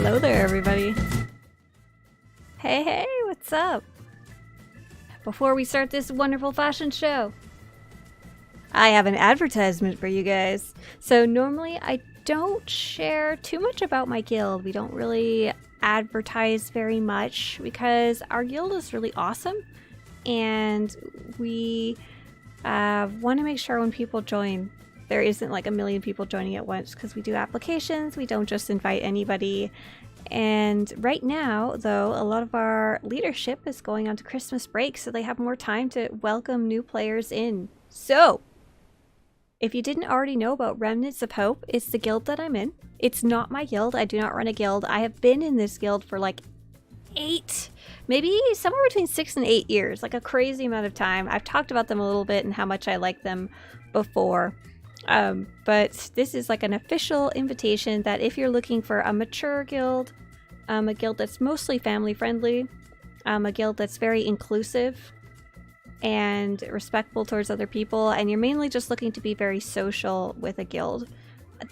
Hello there, everybody. Hey, what's up? Before we start this wonderful fashion show, I have an advertisement for you guys. So normally I don't share too much about my guild. We don't really advertise very much because our guild is really awesome and we want to make sure when people join there isn't like a million people joining at once, because we do applications, we don't just invite anybody. And right now, though, a lot of our leadership is going on to Christmas break, so they have more time to welcome new players in. So, if you didn't already know about Remnants of Hope, it's the guild that I'm in. It's not my guild. I do not run a guild. I have been in this guild for like 8, maybe somewhere between 6 and 8 years, like a crazy amount of time. I've talked about them a little bit and how much I like them before. But this is like an official invitation that if you're looking for a mature guild, a guild that's mostly family friendly, a guild that's very inclusive and respectful towards other people, and you're mainly just looking to be very social with a guild,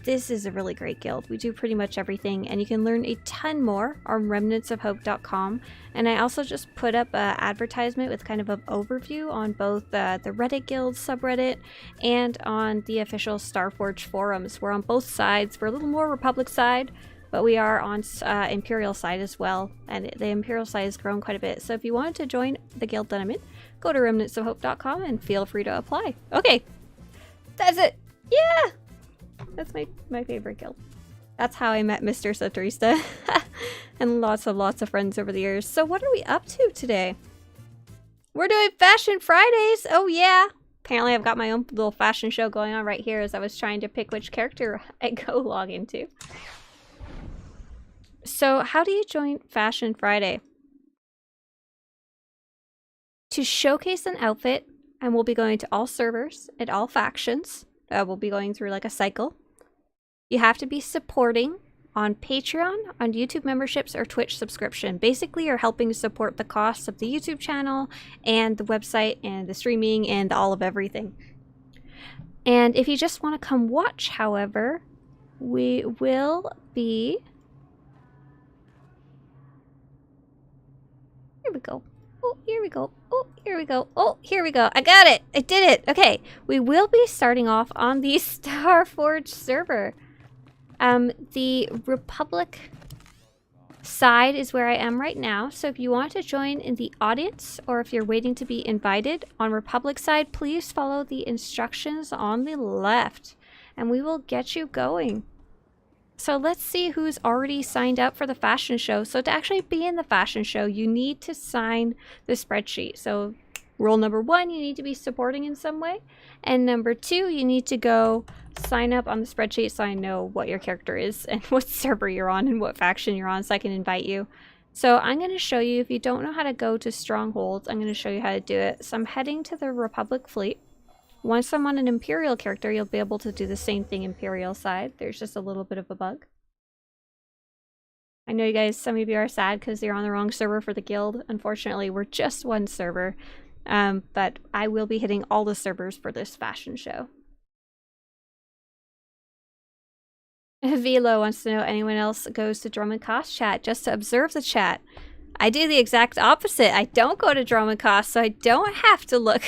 this is a really great guild. We do pretty much everything, and you can learn a ton more on remnantsofhope.com. And I also just put up an advertisement with kind of an overview on both the Reddit guild subreddit and on the official Starforge forums. We're on both sides. We're a little more Republic side, but we are on Imperial side as well, and the Imperial side has grown quite a bit. So if you wanted to join the guild that I'm in, go to remnantsofhope.com and feel free to apply. Okay, that's it. Yeah! That's my favorite guild. That's how I met Mr. Swtorista and lots of friends over the years. So what are we up to today? We're doing Fashion Fridays! Oh yeah! Apparently I've got my own little fashion show going on right here as I was trying to pick which character I go log into. So how do you join Fashion Friday? To showcase an outfit, and we'll be going to all servers and all factions. We'll be going through like a cycle. You have to be supporting on Patreon, on YouTube memberships, or Twitch subscription. Basically, you're helping support the costs of the YouTube channel and the website and the streaming and all of everything. And if you just want to come watch, however, we will be... Here we go. Oh, here we go. Oh, here we go. Oh, here we go. I got it. I did it. Okay. We will be starting off on the Starforge server. The Republic side is where I am right now. So if you want to join in the audience, or if you're waiting to be invited on Republic side, please follow the instructions on the left and we will get you going. So let's see who's already signed up for the fashion show. So to actually be in the fashion show, you need to sign the spreadsheet. So rule number 1, you need to be supporting in some way. And number 2, you need to go sign up on the spreadsheet so I know what your character is and what server you're on and what faction you're on so I can invite you. So I'm going to show you, if you don't know how to go to strongholds, I'm going to show you how to do it. So I'm heading to the Republic fleet. Once I'm on an Imperial character, you'll be able to do the same thing Imperial side. There's just a little bit of a bug. I know you guys, some of you are sad because you're on the wrong server for the guild. Unfortunately, we're just one server. But I will be hitting all the servers for this fashion show. Velo wants to know anyone else goes to Drum and Cost chat just to observe the chat. I do the exact opposite. I don't go to Drum and Cost, so I don't have to look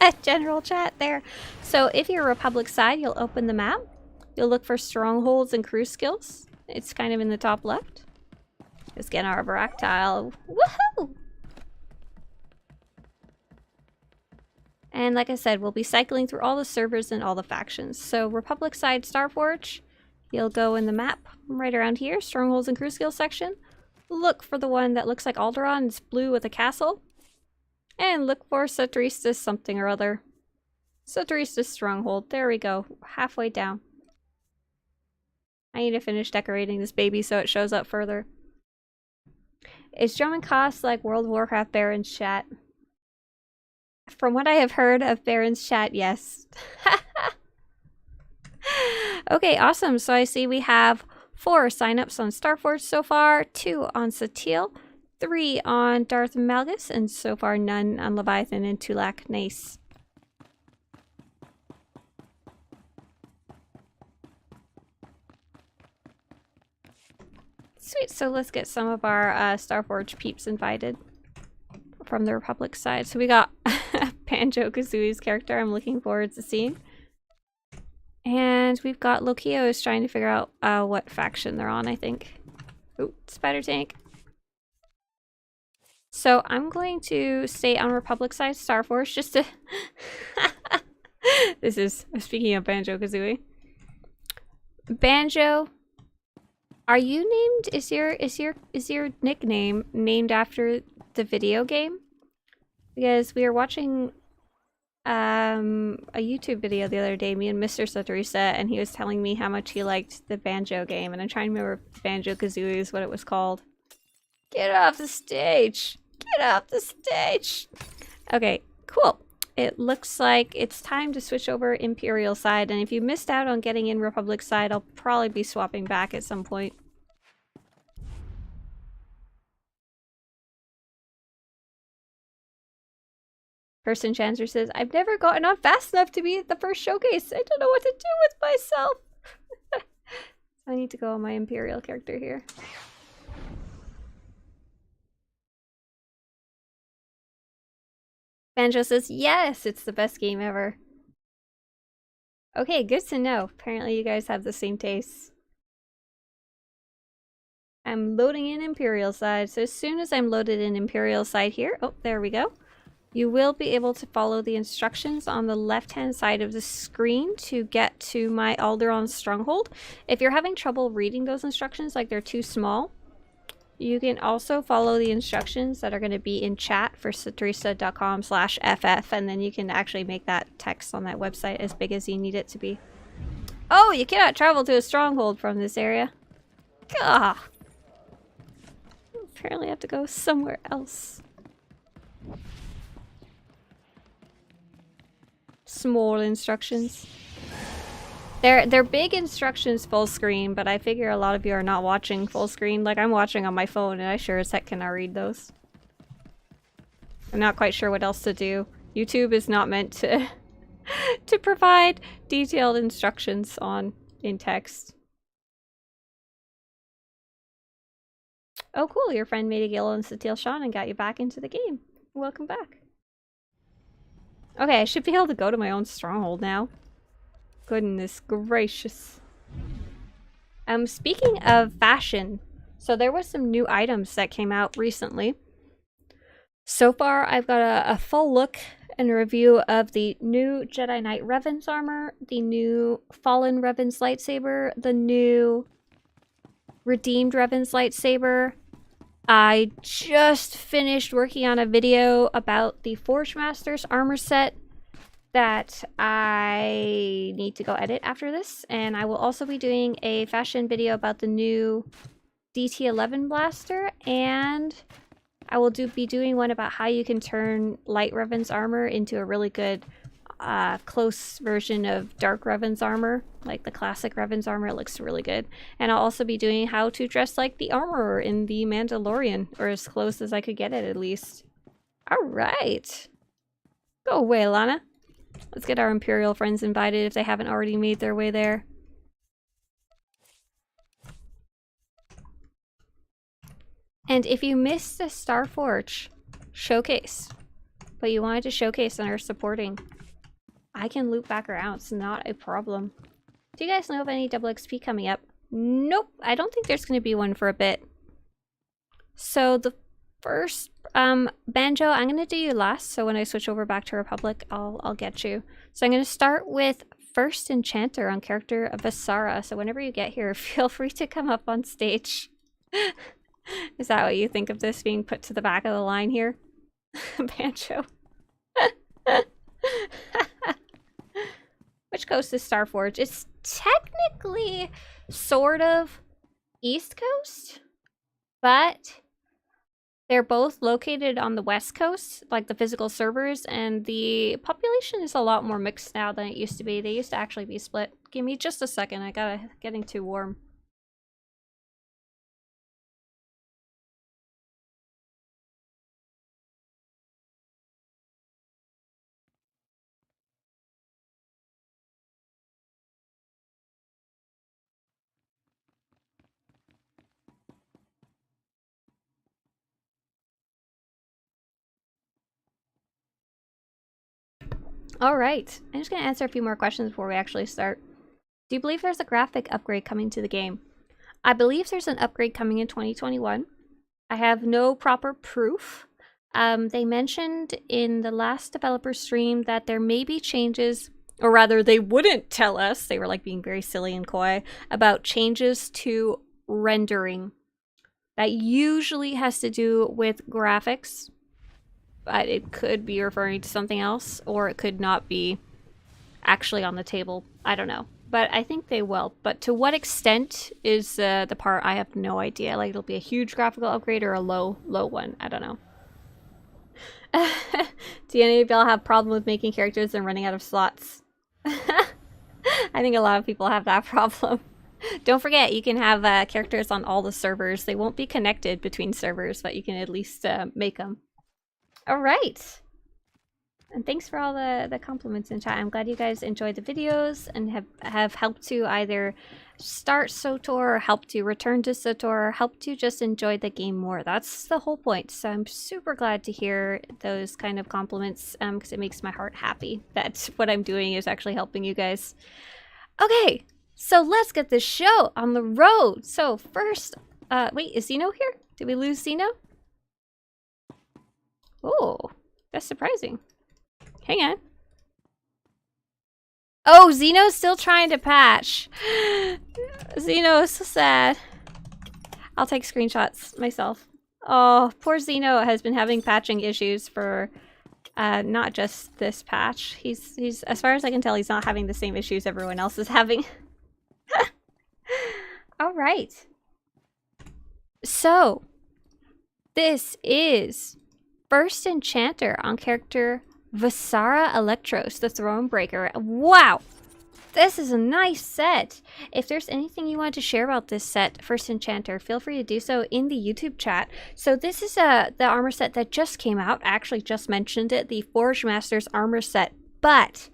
at general chat there. So if you're Republic side, you'll open the map. You'll look for strongholds and crew skills. It's kind of in the top left. Just get our Baractile. Woohoo! And like I said, we'll be cycling through all the servers and all the factions. So Republic side Starforge, you'll go in the map right around here, strongholds and crew skills section. Look for the one that looks like Alderaan. It's blue with a castle. And look for Swtorista something or other. Swtorista stronghold. There we go. Halfway down. I need to finish decorating this baby so it shows up further. Is Drum and Cost like World of Warcraft Baron's chat? From what I have heard of Baron's chat, yes. Okay, awesome. So I see we have 4 signups on Starforge so far, 2 on Satil, 3 on Darth Malgus, and so far none on Leviathan and Tulak. Nice. Sweet, so let's get some of our Starforge peeps invited from the Republic side. So we got Banjo-Kazooie's character I'm looking forward to seeing. And we've got Lokio is trying to figure out what faction they're on, I think. Ooh, spider tank. So I'm going to stay on Republic side Starforge just to... This is, speaking of Banjo-Kazooie. Banjo, are you named, is your nickname named after the video game? Because we were watching a YouTube video the other day, me and Mr. Swtorista, and he was telling me how much he liked the Banjo game, and I'm trying to remember if Banjo-Kazooie is what it was called. Get off the stage! Get off the stage! Okay, cool. It looks like it's time to switch over Imperial side, and if you missed out on getting in Republic side, I'll probably be swapping back at some point. Person Chancer says, I've never gotten on fast enough to be at the first showcase. I don't know what to do with myself. So I need to go on my Imperial character here. Banjo says, yes, it's the best game ever. Okay, good to know. Apparently you guys have the same tastes. I'm loading in Imperial side. So as soon as I'm loaded in Imperial side here, oh, there we go. You will be able to follow the instructions on the left-hand side of the screen to get to my Alderaan stronghold. If you're having trouble reading those instructions, like they're too small, you can also follow the instructions that are going to be in chat for swtorista.com/ff, and then you can actually make that text on that website as big as you need it to be. Oh, you cannot travel to a stronghold from this area. Gah! Apparently I have to go somewhere else. Small instructions. They're big instructions full screen, but I figure a lot of you are not watching full screen. Like, I'm watching on my phone, and I sure as heck cannot read those. I'm not quite sure what else to do. YouTube is not meant to to provide detailed instructions in text. Oh cool, your friend made a Gil and Satil Sean and got you back into the game. Welcome back. Okay, I should be able to go to my own stronghold now. Goodness gracious. Speaking of fashion, so there was some new items that came out recently. So far, I've got a full look and review of the new Jedi Knight Revan's armor, the new Fallen Revan's lightsaber, the new Redeemed Revan's lightsaber. I just finished working on a video about the Forge Masters armor set that I need to go edit after this, and I will also be doing a fashion video about the new DT11 blaster, and I will be doing one about how you can turn Light Revan's armor into a really good close version of Dark Revan's armor, like the classic Revan's armor. It looks really good. And I'll also be doing how to dress like the armorer in The Mandalorian, or as close as I could get it at least. Alright. Go away, Lana. Let's get our Imperial friends invited if they haven't already made their way there. And if you missed the Starforge showcase, but you wanted to showcase and are supporting, I can loop back around. It's not a problem. Do you guys know of any double XP coming up? Nope. I don't think there's going to be one for a bit. So the first, Banjo, I'm going to do you last. So when I switch over back to Republic, I'll get you. So I'm going to start with First Enchanter on character Vasara. So whenever you get here, feel free to come up on stage. Is that what you think of this being put to the back of the line here? Banjo. Which coast is Starforge? It's technically sort of East Coast, but they're both located on the West Coast, like the physical servers, and the population is a lot more mixed now than it used to be. They used to actually be split. Give me just a second, getting too warm. All right. I'm just going to answer a few more questions before we actually start. Do you believe there's a graphic upgrade coming to the game? I believe there's an upgrade coming in 2021. I have no proper proof. They mentioned in the last developer stream that there may be changes, or rather they wouldn't tell us, they were like being very silly and coy, about changes to rendering. That usually has to do with graphics, but it could be referring to something else, or it could not be actually on the table. I don't know. But I think they will. But to what extent is the part, I have no idea. Like, it'll be a huge graphical upgrade or a low one. I don't know. Do any of y'all have a problem with making characters and running out of slots? I think a lot of people have that problem. Don't forget, you can have characters on all the servers. They won't be connected between servers, but you can at least make them. All right. And thanks for all the compliments in chat. I'm glad you guys enjoyed the videos and have helped to either start SWTOR or help to return to SWTOR or help to just enjoy the game more. That's the whole point. So I'm super glad to hear those kind of compliments because it makes my heart happy that what I'm doing is actually helping you guys. Okay, so let's get this show on the road. So first, wait, is Zeno here? Did we lose Zeno? Oh, that's surprising. Hang on. Oh, Zeno's still trying to patch. Zeno is so sad. I'll take screenshots myself. Oh, poor Zeno has been having patching issues for not just this patch. He's as far as I can tell, he's not having the same issues everyone else is having. All right. So, this is first enchanter on character Visara Electros, the Thronebreaker. Wow! This is a nice set. If there's anything you want to share about this set, First Enchanter, feel free to do so in the YouTube chat. So this is the armor set that just came out. I actually just mentioned it, the Forge Masters armor set. But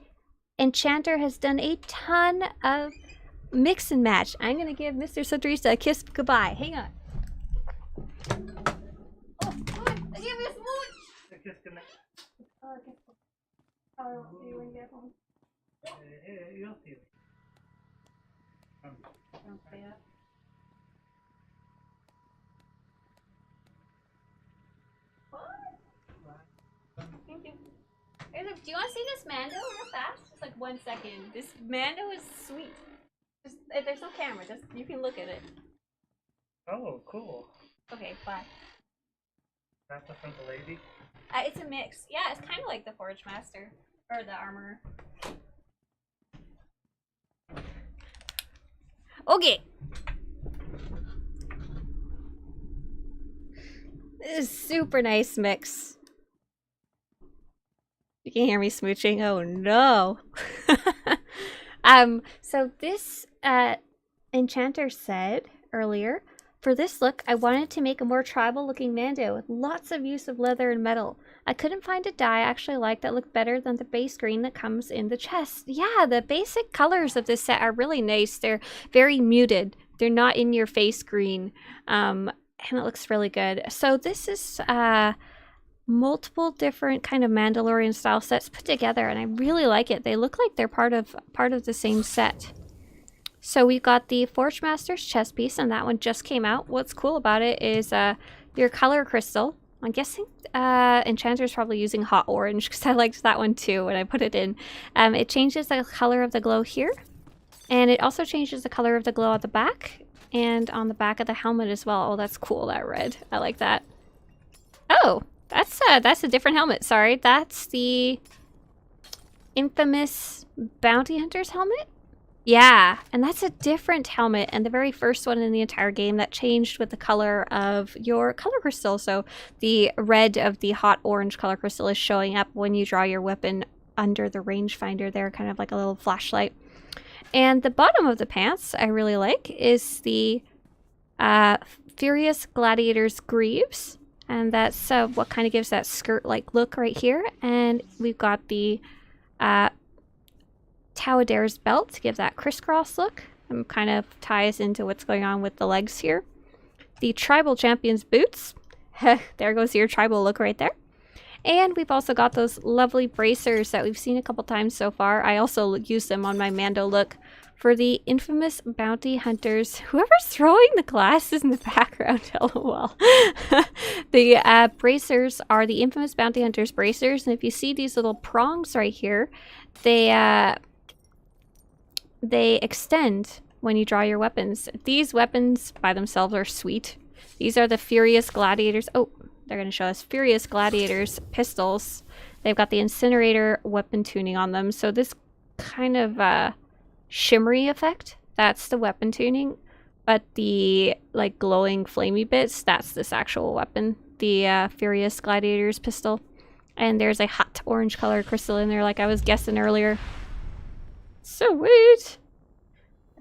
Enchanter has done a ton of mix and match. I'm going to give Mr. Swtorista a kiss goodbye. Hang on. Oh, God, give me a smooch! Okay. Oh, do you want to get home? You'll see it. Don't stay up. What? Thank you. Do you want to see this Mando real fast? Just like 1 second. This Mando is sweet. Just, there's no camera. Just you can look at it. Oh, cool. Okay, bye. That's a from the lady? It's a mix. Yeah, it's kind of like the Forge Master. Or the armor. Okay. This is super nice mix. You can hear me smooching. Oh no. So this enchanter said earlier, for this look, I wanted to make a more tribal looking Mando with lots of use of leather and metal. I couldn't find a dye I actually liked that looked better than the base green that comes in the chest. Yeah, the basic colors of this set are really nice. They're very muted. They're not in your face green. And it looks really good. So this is multiple different kind of Mandalorian style sets put together, and I really like it. They look like they're part of the same set. So we've got the Forge Masters chest piece, and that one just came out. What's cool about it is your color crystal. I'm guessing Enchanter's probably using hot orange because I liked that one too when I put it in. It changes the color of the glow here, and it also changes the color of the glow at the back and on the back of the helmet as well. Oh, that's cool, that red. I like that. Oh, that's a different helmet. Sorry, that's the infamous Bounty Hunter's helmet. Yeah, and that's a different helmet, and the very first one in the entire game that changed with the color of your color crystal. So the red of the hot orange color crystal is showing up when you draw your weapon under the rangefinder there, kind of like a little flashlight. And the bottom of the pants I really like is the Furious Gladiator's Greaves, and that's what kind of gives that skirt-like look right here. And we've got the Tauader's belt to give that crisscross look and kind of ties into what's going on with the legs here. The Tribal Champion's boots. There goes your tribal look right there. And we've also got those lovely bracers that we've seen a couple times so far. I also use them on my Mando look for the infamous bounty hunters. Whoever's throwing the glasses in the background, lol. The bracers are the infamous bounty hunters bracers, and if you see these little prongs right here, they extend when you draw your weapons. These weapons by themselves are sweet. These are the Furious Gladiators. Oh, they're going to show us Furious Gladiators pistols. They've got the incinerator weapon tuning on them. So this kind of shimmery effect, that's the weapon tuning. But the like glowing flamey bits, that's this actual weapon. The Furious Gladiators pistol. And there's a hot orange color crystal in there like I was guessing earlier. Sweet!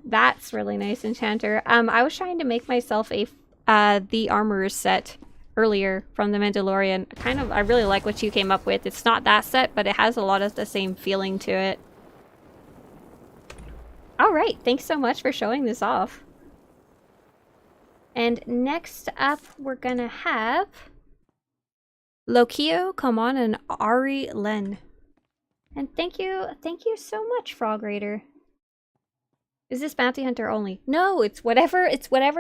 That's really nice, Enchanter. I was trying to make myself a the Armorer's set earlier from The Mandalorian. I really like what you came up with. It's not that set, but it has a lot of the same feeling to it. Alright, thanks so much for showing this off. And next up, we're gonna have Lokio, Komon, and Ari Len. And thank you so much, Frog Raider. Is this bounty hunter only? No, it's whatever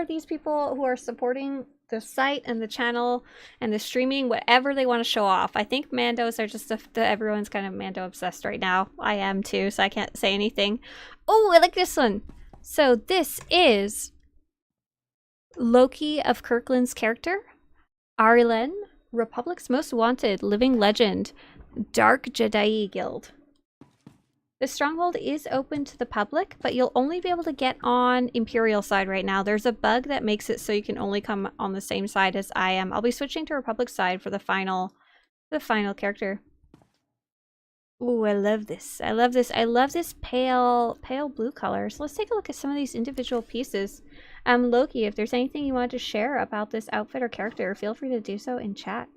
these people who are supporting the site and the channel and the streaming, whatever they want to show off. I think Mandos are just everyone's kind of Mando obsessed right now. I am too, so I can't say anything. Oh, I like this one. So this is Loki of Kirkland's character, Ari Len, Republic's Most Wanted, Living Legend, Dark Jedi Guild. The stronghold is open to the public, but you'll only be able to get on Imperial side right now. There's a bug that makes it so you can only come on the same side as I am. I'll be switching to Republic side for the final character. Ooh, I love this. I love this. I love this pale blue color. So let's take a look at some of these individual pieces. Loki, if there's anything you want to share about this outfit or character, feel free to do so in chat.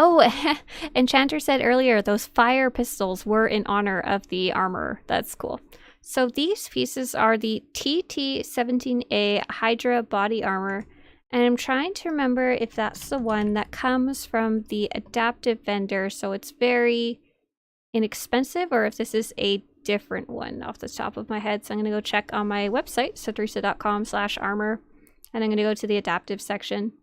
Oh, Enchanter said earlier those fire pistols were in honor of the armor. That's cool. So these pieces are the TT-17A Hydra body armor. And I'm trying to remember if that's the one that comes from the adaptive vendor. So it's very inexpensive, or if this is a different one off the top of my head. So I'm going to go check on my website, swtorista.com/armor. And I'm going to go to the adaptive section.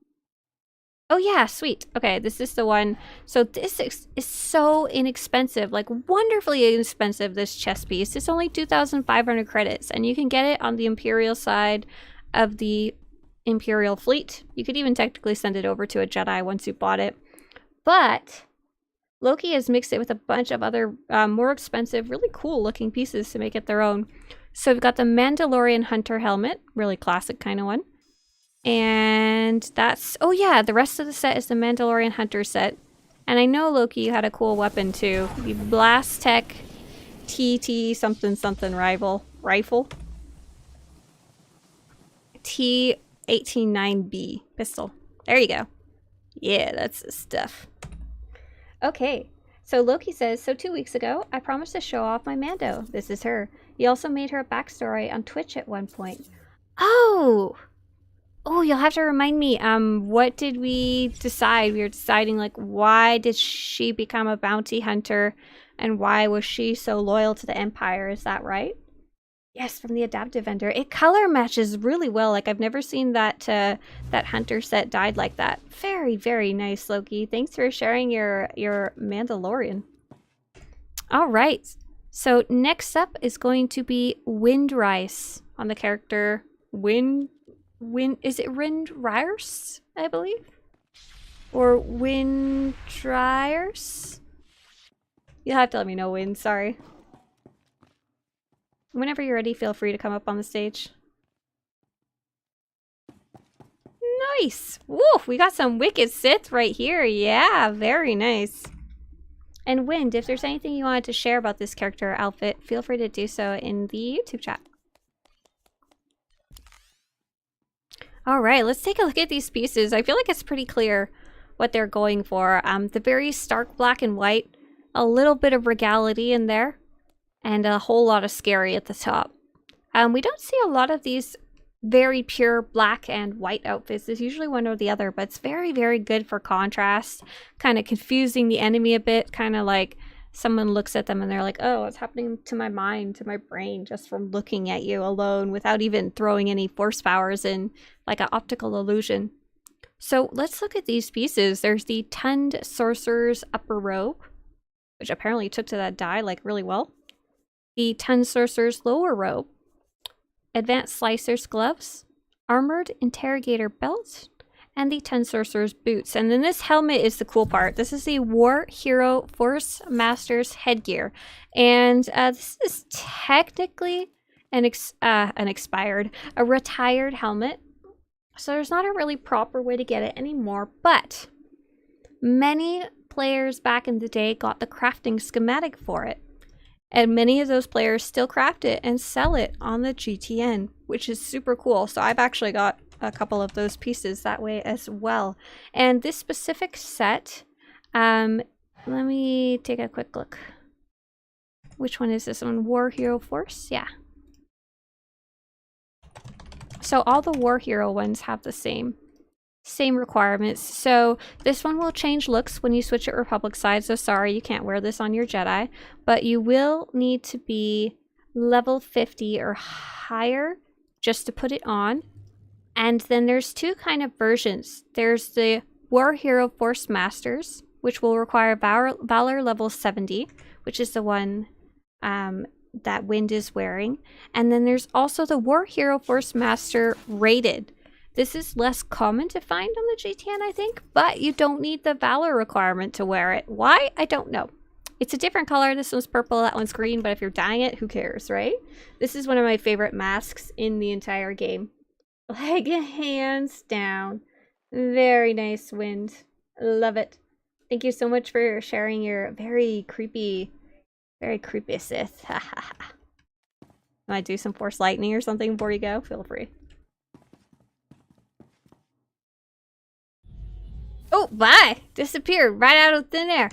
Oh yeah, sweet. Okay, this is the one. So this is so inexpensive, like wonderfully inexpensive, this chest piece. It's only 2,500 credits, and you can get it on the Imperial side of the Imperial fleet. You could even technically send it over to a Jedi once you bought it. But Loki has mixed it with a bunch of other more expensive, really cool looking pieces to make it their own. So we've got the Mandalorian Hunter helmet, really classic kind of one. And that's, oh yeah, the rest of the set is the Mandalorian Hunter set. And I know, Loki, you had a cool weapon too. The Blast Tech TT something something rifle. T189B pistol. There you go. Yeah, that's the stuff. Okay, so Loki says, so 2 weeks ago, I promised to show off my Mando. This is her. You also made her a backstory on Twitch at one point. Oh! Oh, you'll have to remind me, what did we decide? We were deciding, like, why did she become a bounty hunter, and why was she so loyal to the Empire? Is that right? Yes, from the adaptive vendor. It color matches really well. Like, I've never seen that that hunter set dyed like that. Very, very nice, Loki. Thanks for sharing your Mandalorian. All right. So next up is going to be Windrice on the character is it Windrice, I believe? Or Windrice? You'll have to let me know, Wind, sorry. Whenever you're ready, feel free to come up on the stage. Nice! Woof! We got some wicked Sith right here. Yeah, very nice. And Wind, if there's anything you wanted to share about this character or outfit, feel free to do so in the YouTube chat. Alright, let's take a look at these pieces. I feel like it's pretty clear what they're going for. The very stark black and white, a little bit of regality in there, and a whole lot of scary at the top. We don't see a lot of these very pure black and white outfits. It's usually one or the other, but it's very, very good for contrast, kind of confusing the enemy a bit, kind of like someone looks at them and they're like, oh, what's happening to my mind, to my brain, just from looking at you alone without even throwing any force powers in, like an optical illusion. So let's look at these pieces. There's the Tund Sorcerer's Upper Robe, which apparently took to that die like really well. The Tund Sorcerer's Lower Robe, Advanced Slicer's Gloves, Armored Interrogator Belt, and the Tund Sorcerer's Boots. And then this helmet is the cool part. This is the War Hero Force Master's headgear. And this is technically a retired helmet. So there's not a really proper way to get it anymore, but many players back in the day got the crafting schematic for it. And many of those players still craft it and sell it on the GTN, which is super cool. So I've actually got a couple of those pieces that way as well. And this specific set, let me take a quick look. Which one is this one? War Hero Force? Yeah. So all the War Hero ones have the same requirements. So this one will change looks when you switch at Republic side. So sorry, you can't wear this on your Jedi, but you will need to be level 50 or higher just to put it on. And then there's two kind of versions. There's the War Hero Force Masters, which will require Valor level 70, which is the one that Wind is wearing. And then there's also the War Hero Force Master Rated. This is less common to find on the GTN, I think, but you don't need the Valor requirement to wear it. Why? I don't know. It's a different color. This one's purple, that one's green, but if you're dyeing it, who cares, right? This is one of my favorite masks in the entire game. Like, hands down. Very nice, Wind. Love it. Thank you so much for sharing your very creepy Sith. Want to do some Force Lightning or something before you go? Feel free. Oh, bye! Disappeared right out of thin air.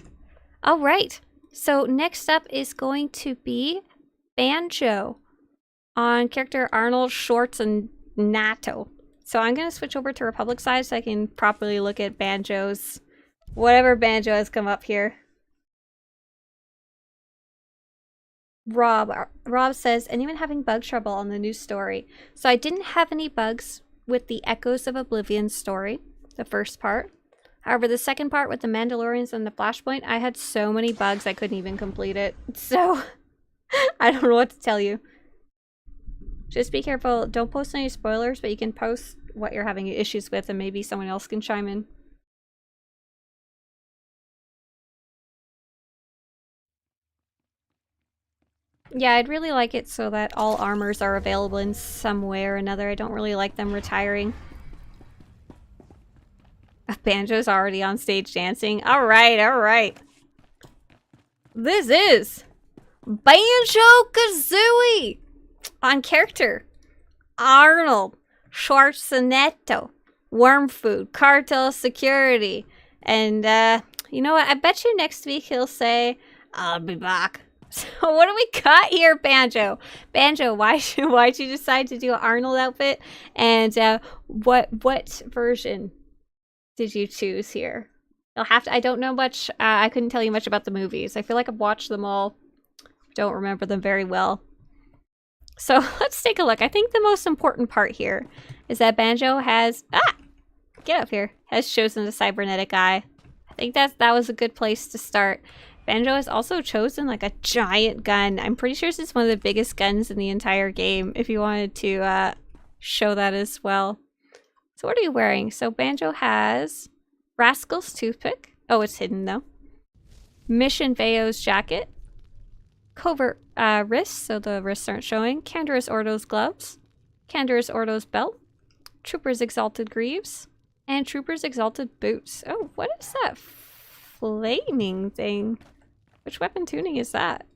All right. So next up is going to be Banjo on character Arnold Schwarzenegger. So I'm going to switch over to Republic side so I can properly look at Banjo's, whatever Banjo has come up here. Rob says, anyone having bug trouble on the new story? So I didn't have any bugs with the Echoes of Oblivion story, the first part. However, the second part with the Mandalorians and the Flashpoint, I had so many bugs I couldn't even complete it. So, I don't know what to tell you. Just be careful. Don't post any spoilers, but you can post what you're having issues with and maybe someone else can chime in. Yeah, I'd really like it so that all armors are available in some way or another. I don't really like them retiring. Banjo's already on stage dancing. Alright, alright. This is Banjo-Kazooie on character Arnold Schwarzenegger. Worm food, cartel security. And you know what? I bet you next week he'll say, I'll be back. So what do we got here, Banjo? Banjo, why'd you decide to do an Arnold outfit? And what version did you choose here? You'll have to. I don't know much. I couldn't tell you much about the movies. I feel like I've watched them all. Don't remember them very well. So let's take a look. I think the most important part here is that Banjo has get up here. Has chosen the cybernetic eye. I think that was a good place to start. Banjo has also chosen like a giant gun. I'm pretty sure this is one of the biggest guns in the entire game. If you wanted to show that as well. So what are you wearing? So Banjo has Rascal's toothpick. Oh, it's hidden though. Mission Veo's jacket. Covert wrists, so the wrists aren't showing. Canderous Ordo's gloves. Canderous Ordo's belt. Trooper's Exalted Greaves. And Trooper's Exalted boots. Oh, what is that flaming thing? Which weapon tuning is that?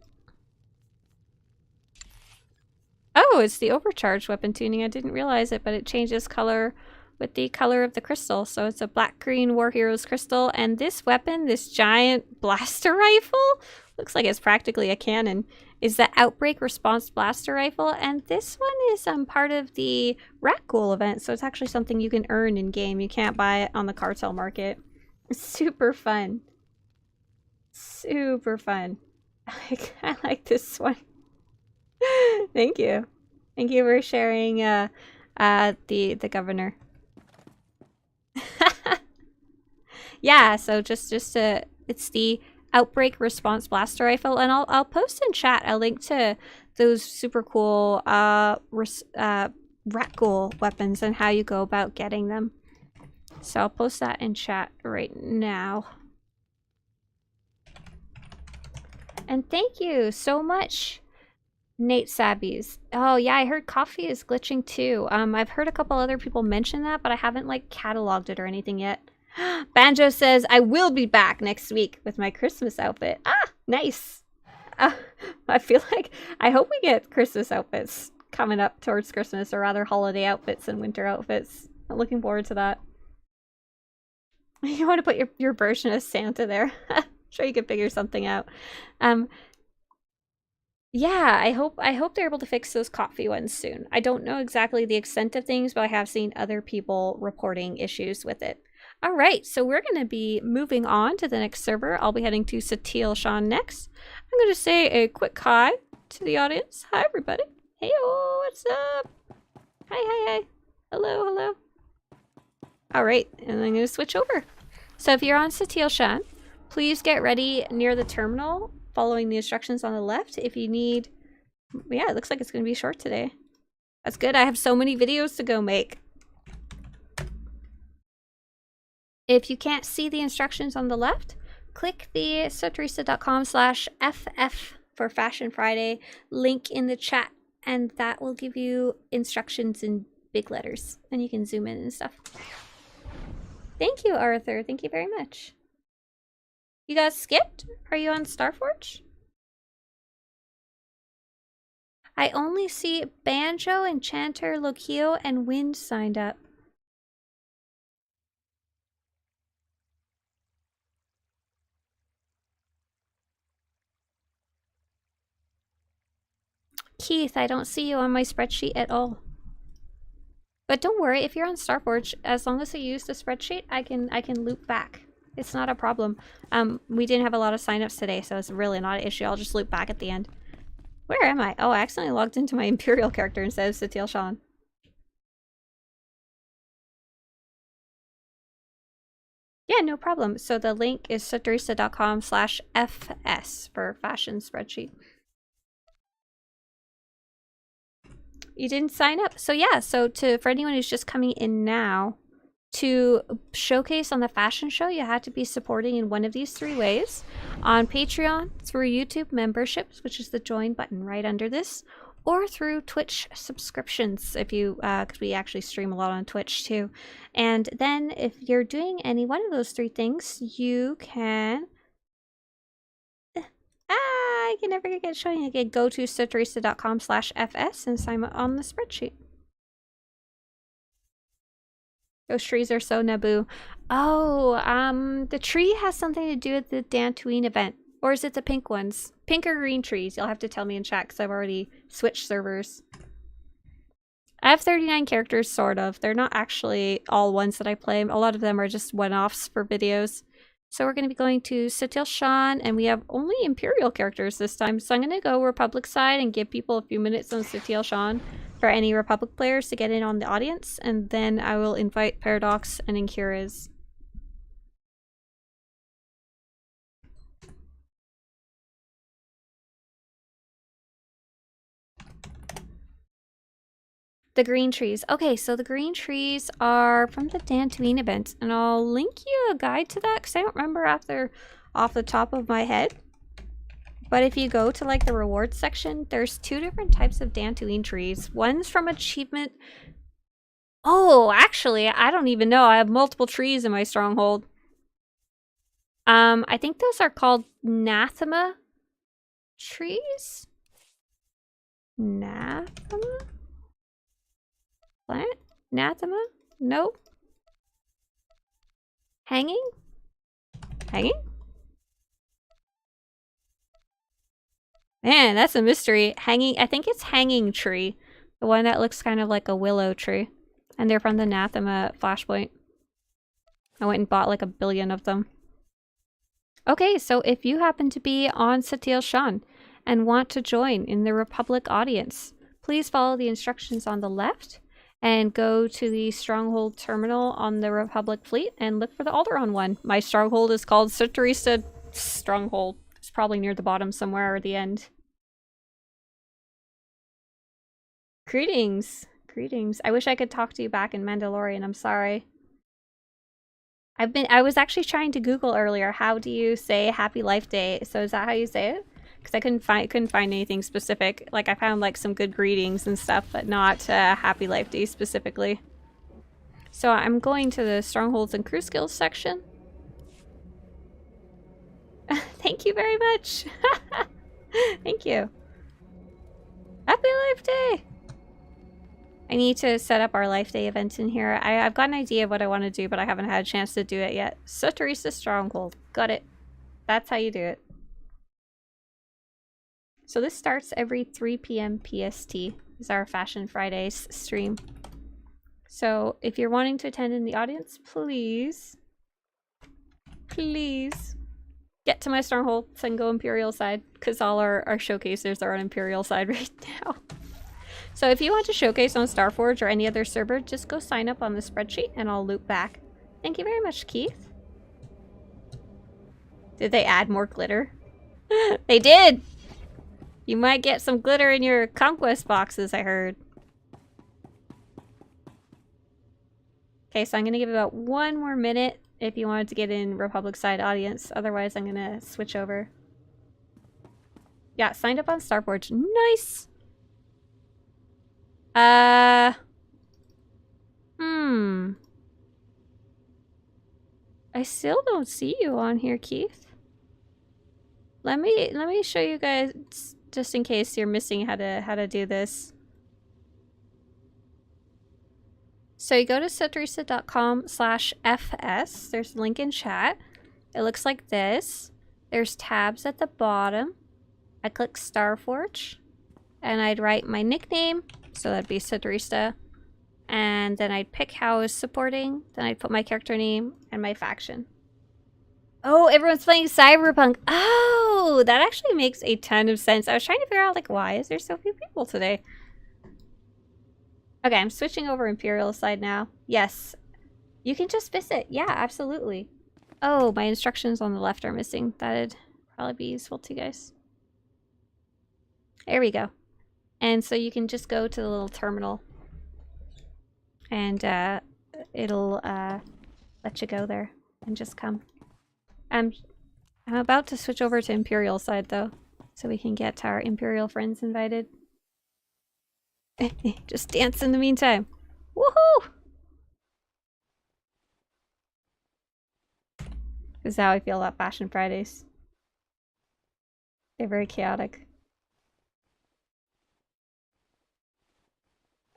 Oh, it's the overcharged weapon tuning. I didn't realize it, but it changes color with the color of the crystal. So it's a black-green War Heroes crystal. And this weapon, this giant blaster rifle, looks like it's practically a cannon, is the Outbreak Response Blaster Rifle, and this one is part of the Rat Ghoul event, so it's actually something you can earn in-game. You can't buy it on the cartel market. It's super fun. Super fun. I like this one. Thank you. Thank you for sharing the governor. Yeah, so just it's the Outbreak Response Blaster Rifle, and I'll post in chat a link to those super cool Rat Ghoul weapons and how you go about getting them. So I'll post that in chat right now. And thank you so much, Nate Sabbies. Oh yeah, I heard coffee is glitching too. I've heard a couple other people mention that, but I haven't like cataloged it or anything yet. Banjo says, I will be back next week with my Christmas outfit. Ah, nice. I feel like, I hope we get Christmas outfits coming up towards Christmas, or rather holiday outfits and winter outfits. I'm looking forward to that. You want to put your version of Santa there. Sure you can figure something out. Yeah, I hope they're able to fix those coffee ones soon. I don't know exactly the extent of things, but I have seen other people reporting issues with it. All right, so we're going to be moving on to the next server. I'll be heading to SWTOR next. I'm going to say a quick hi to the audience. Hi, everybody. Hey, what's up? Hi. Hello, hello. All right, and I'm going to switch over. So if you're on SWTOR, please get ready near the terminal, following the instructions on the left. If you need, yeah, it looks like it's going to be short today. That's good. I have so many videos to go make. If you can't see the instructions on the left, click the swtorista.com/FF for Fashion Friday link in the chat, and that will give you instructions in big letters, and you can zoom in and stuff. Thank you, Arthur. Thank you very much. You guys skipped? Are you on Starforge? I only see Banjo, Enchanter, Lokio, and Wind signed up. Keith, I don't see you on my spreadsheet at all. But don't worry, if you're on Starforge, as long as you use the spreadsheet, I can loop back. It's not a problem. We didn't have a lot of signups today, so it's really not an issue. I'll just loop back at the end. Where am I? Oh, I accidentally logged into my Imperial character instead of SWTOR. Yeah, no problem. So the link is swtorista.com/FS for fashion spreadsheet. You didn't sign up. So yeah, so for anyone who's just coming in now, to showcase on the fashion show, you had to be supporting in one of these three ways. On Patreon, through YouTube memberships, which is the join button right under this, or through Twitch subscriptions, if you, because we actually stream a lot on Twitch too. And then if you're doing any one of those three things, you can... I can never get showing again. Go to swtorista.com/FS and sign up on the spreadsheet. Those trees are so Naboo. Oh, the tree has something to do with the Dantooine event. Or is it the pink ones? Pink or green trees? You'll have to tell me in chat because I've already switched servers. I have 39 characters, sort of. They're not actually all ones that I play. A lot of them are just one-offs for videos. So we're going to be going to SWTOR, and we have only Imperial characters this time. So I'm going to go Republic side and give people a few minutes on SWTOR for any Republic players to get in on the audience, and then I will invite Paradox and Incuriz. The green trees. Okay, so the green trees are from the Dantooine event, and I'll link you a guide to that because I don't remember off the top of my head. But if you go to like the rewards section, there's two different types of Dantooine trees. One's from achievement. Oh, actually, I don't even know. I have multiple trees in my stronghold. I think those are called Nathema trees. Nathema? Plant? Nathema? Nope. Hanging? Hanging? Man, that's a mystery. Hanging, I think it's Hanging Tree. The one that looks kind of like a willow tree. And they're from the Anathema Flashpoint. I went and bought like 1 billion of them. Okay, so if you happen to be on Satil Shan and want to join in the Republic audience, please follow the instructions on the left and go to the Stronghold terminal on the Republic fleet and look for the Alderaan one. My stronghold is called Swtorista Stronghold. It's probably near the bottom somewhere or the end. Greetings. Greetings. I wish I could talk to you back in Mandalorian. I'm sorry. I was actually trying to Google earlier, how do you say Happy Life Day? So is that how you say it? Because I couldn't find anything specific. Like I found like some good greetings and stuff, but not Happy Life Day specifically. So I'm going to the Strongholds and Crew Skills section. Thank you very much. Thank you. Happy Life Day. I need to set up our Life Day event in here. I've got an idea of what I want to do, but I haven't had a chance to do it yet. Swtorista Stronghold. Got it. That's how you do it. So this starts every 3 p.m. PST. Is our Fashion Fridays stream. So if you're wanting to attend in the audience, please get to my Stronghold and go Imperial side, because all our showcasers are on Imperial side right now. So if you want to showcase on Starforge or any other server, just go sign up on the spreadsheet and I'll loop back. Thank you very much, Keith. Did they add more glitter? They did! You might get some glitter in your conquest boxes, I heard. Okay, so I'm going to give about 1 more minute if you wanted to get in Republic side audience. Otherwise, I'm going to switch over. Yeah, signed up on Starforge. Nice! I still don't see you on here, Keith. Let me show you guys, just in case you're missing how to do this. So you go to swtorista.com/fs. There's a link in chat. It looks like this. There's tabs at the bottom. I click Starforge, and I'd write my nickname. So that'd be Swtorista. And then I'd pick how I was supporting. Then I'd put my character name and my faction. Oh, everyone's playing Cyberpunk. Oh, that actually makes a ton of sense. I was trying to figure out, like, why is there so few people today? Okay, I'm switching over Imperial side now. Yes. You can just visit. Yeah, absolutely. Oh, my instructions on the left are missing. That'd probably be useful to you guys. There we go. And so you can just go to the little terminal. And it'll let you go there and just come. I'm about to switch over to Imperial side though, so we can get our Imperial friends invited. Just dance in the meantime. Woohoo! This is how I feel about Fashion Fridays. They're very chaotic.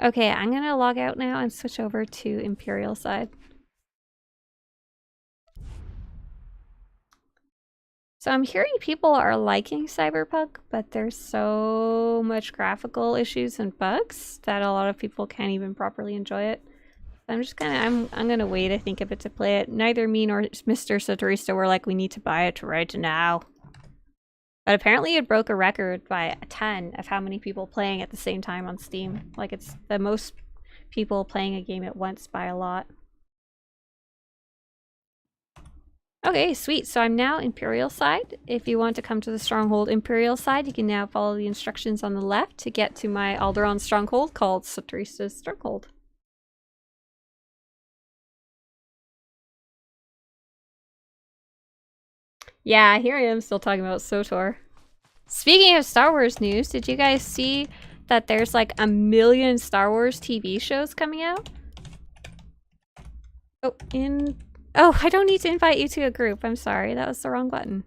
Okay, I'm gonna log out now and switch over to Imperial side. So I'm hearing people are liking Cyberpunk, but there's so much graphical issues and bugs that a lot of people can't even properly enjoy it. I'm just gonna, I'm gonna wait, I think, a bit to play it. Neither me nor Mr. Swtorista were like, we need to buy it right now. But apparently it broke a record by a ton of how many people playing at the same time on Steam. Like, it's the most people playing a game at once by a lot. Okay, sweet. So I'm now Imperial side. If you want to come to the Stronghold Imperial side, you can now follow the instructions on the left to get to my Alderaan Stronghold called Swtorista's Stronghold. Yeah, here I am still talking about SWTOR. Speaking of Star Wars news, did you guys see that there's like 1 million Star Wars TV shows coming out? Oh, oh, I don't need to invite you to a group. I'm sorry, that was the wrong button.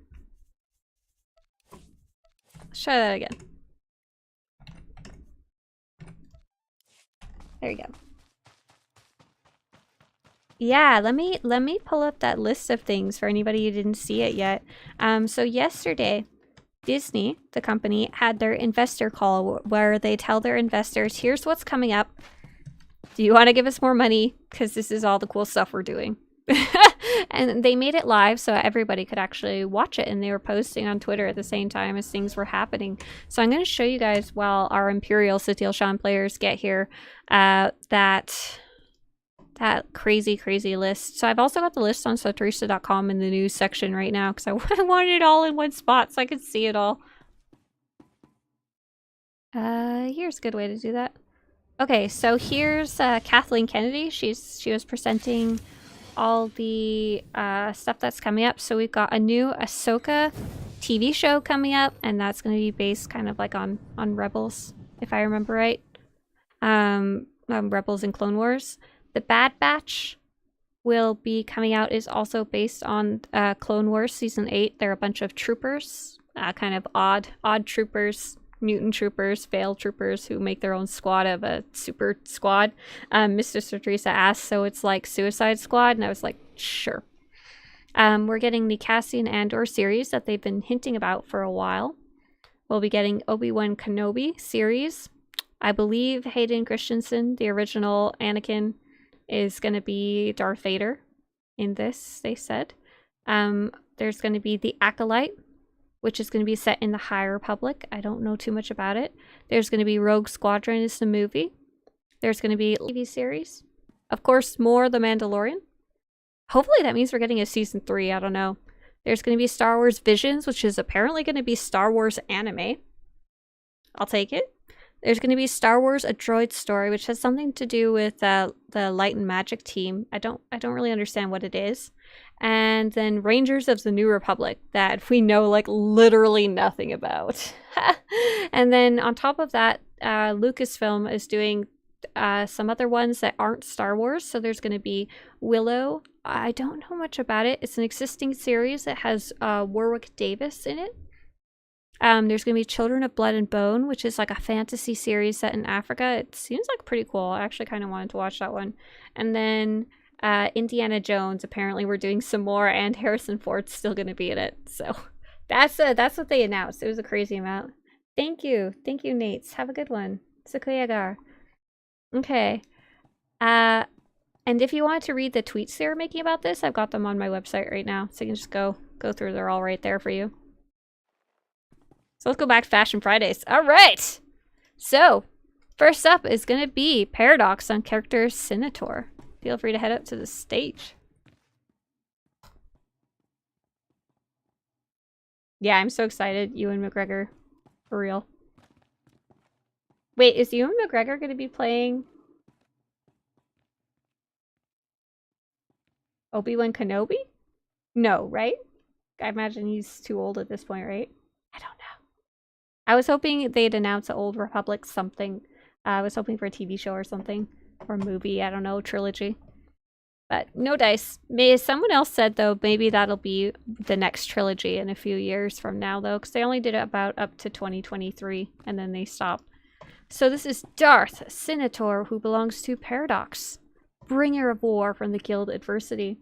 Let's try that again. There you go. Yeah, let me pull up that list of things for anybody who didn't see it yet. So yesterday, Disney, the company, had their investor call where they tell their investors, here's what's coming up. Do you want to give us more money? Because this is all the cool stuff we're doing. And they made it live so everybody could actually watch it, and they were posting on Twitter at the same time as things were happening. So I'm going to show you guys while our Imperial Satil Shan players get here that crazy list. So I've also got the list on Swtorista.com in the news section right now because I wanted it all in one spot so I could see it all. Here's a good way to do that. Okay, so here's Kathleen Kennedy. She was presenting all the stuff that's coming up. So we've got a new Ahsoka TV show coming up, and that's going to be based kind of like on Rebels, if I remember right. Rebels and Clone Wars. The Bad Batch will be coming out, is also based on Clone Wars Season 8. They're a bunch of troopers, kind of odd troopers, mutant troopers, failed troopers who make their own squad of a super squad. Mr. Swtorista asked, so it's like Suicide Squad? And I was like, sure. We're getting the Cassian Andor series that they've been hinting about for a while. We'll be getting Obi-Wan Kenobi series. I believe Hayden Christensen, the original Anakin, is going to be Darth Vader in this, they said. There's going to be the Acolyte, which is going to be set in the High Republic. I don't know too much about it. There's going to be Rogue Squadron is the movie. There's going to be a TV series. Of course, more The Mandalorian. Hopefully that means we're getting a season 3. I don't know. There's going to be Star Wars Visions, which is apparently going to be Star Wars anime. I'll take it. There's going to be Star Wars A Droid Story, which has something to do with the Light and Magic team. I don't really understand what it is. And then Rangers of the New Republic, that we know like literally nothing about. And then on top of that, Lucasfilm is doing some other ones that aren't Star Wars. So there's going to be Willow. I don't know much about it. It's an existing series that has Warwick Davis in it. There's going to be Children of Blood and Bone, which is like a fantasy series set in Africa. It seems like pretty cool. I actually kind of wanted to watch that one. And then Indiana Jones, apparently we're doing some more, and Harrison Ford's still going to be in it. So that's what they announced. It was a crazy amount. Thank you, Nates. Have a good one. Sukuyagar. Okay. And if you want to read the tweets they were making about this, I've got them on my website right now, so you can just go through. They're all right there for you. So let's go back to Fashion Fridays. All right. So first up is going to be Paradox on character SWTOR. Feel free to head up to the stage. Yeah, I'm so excited. Ewan McGregor. For real. Wait, is Ewan McGregor going to be playing Obi-Wan Kenobi? No, right? I imagine he's too old at this point, right? I don't know. I was hoping they'd announce an Old Republic something. I was hoping for a TV show or something. Or a movie, I don't know, trilogy. But no dice. Someone else said, though, maybe that'll be the next trilogy in a few years from now, though. Because they only did it about up to 2023. And then they stopped. So this is Darth SWTOR, who belongs to Paradox. Bringer of War from the Guild Adversity.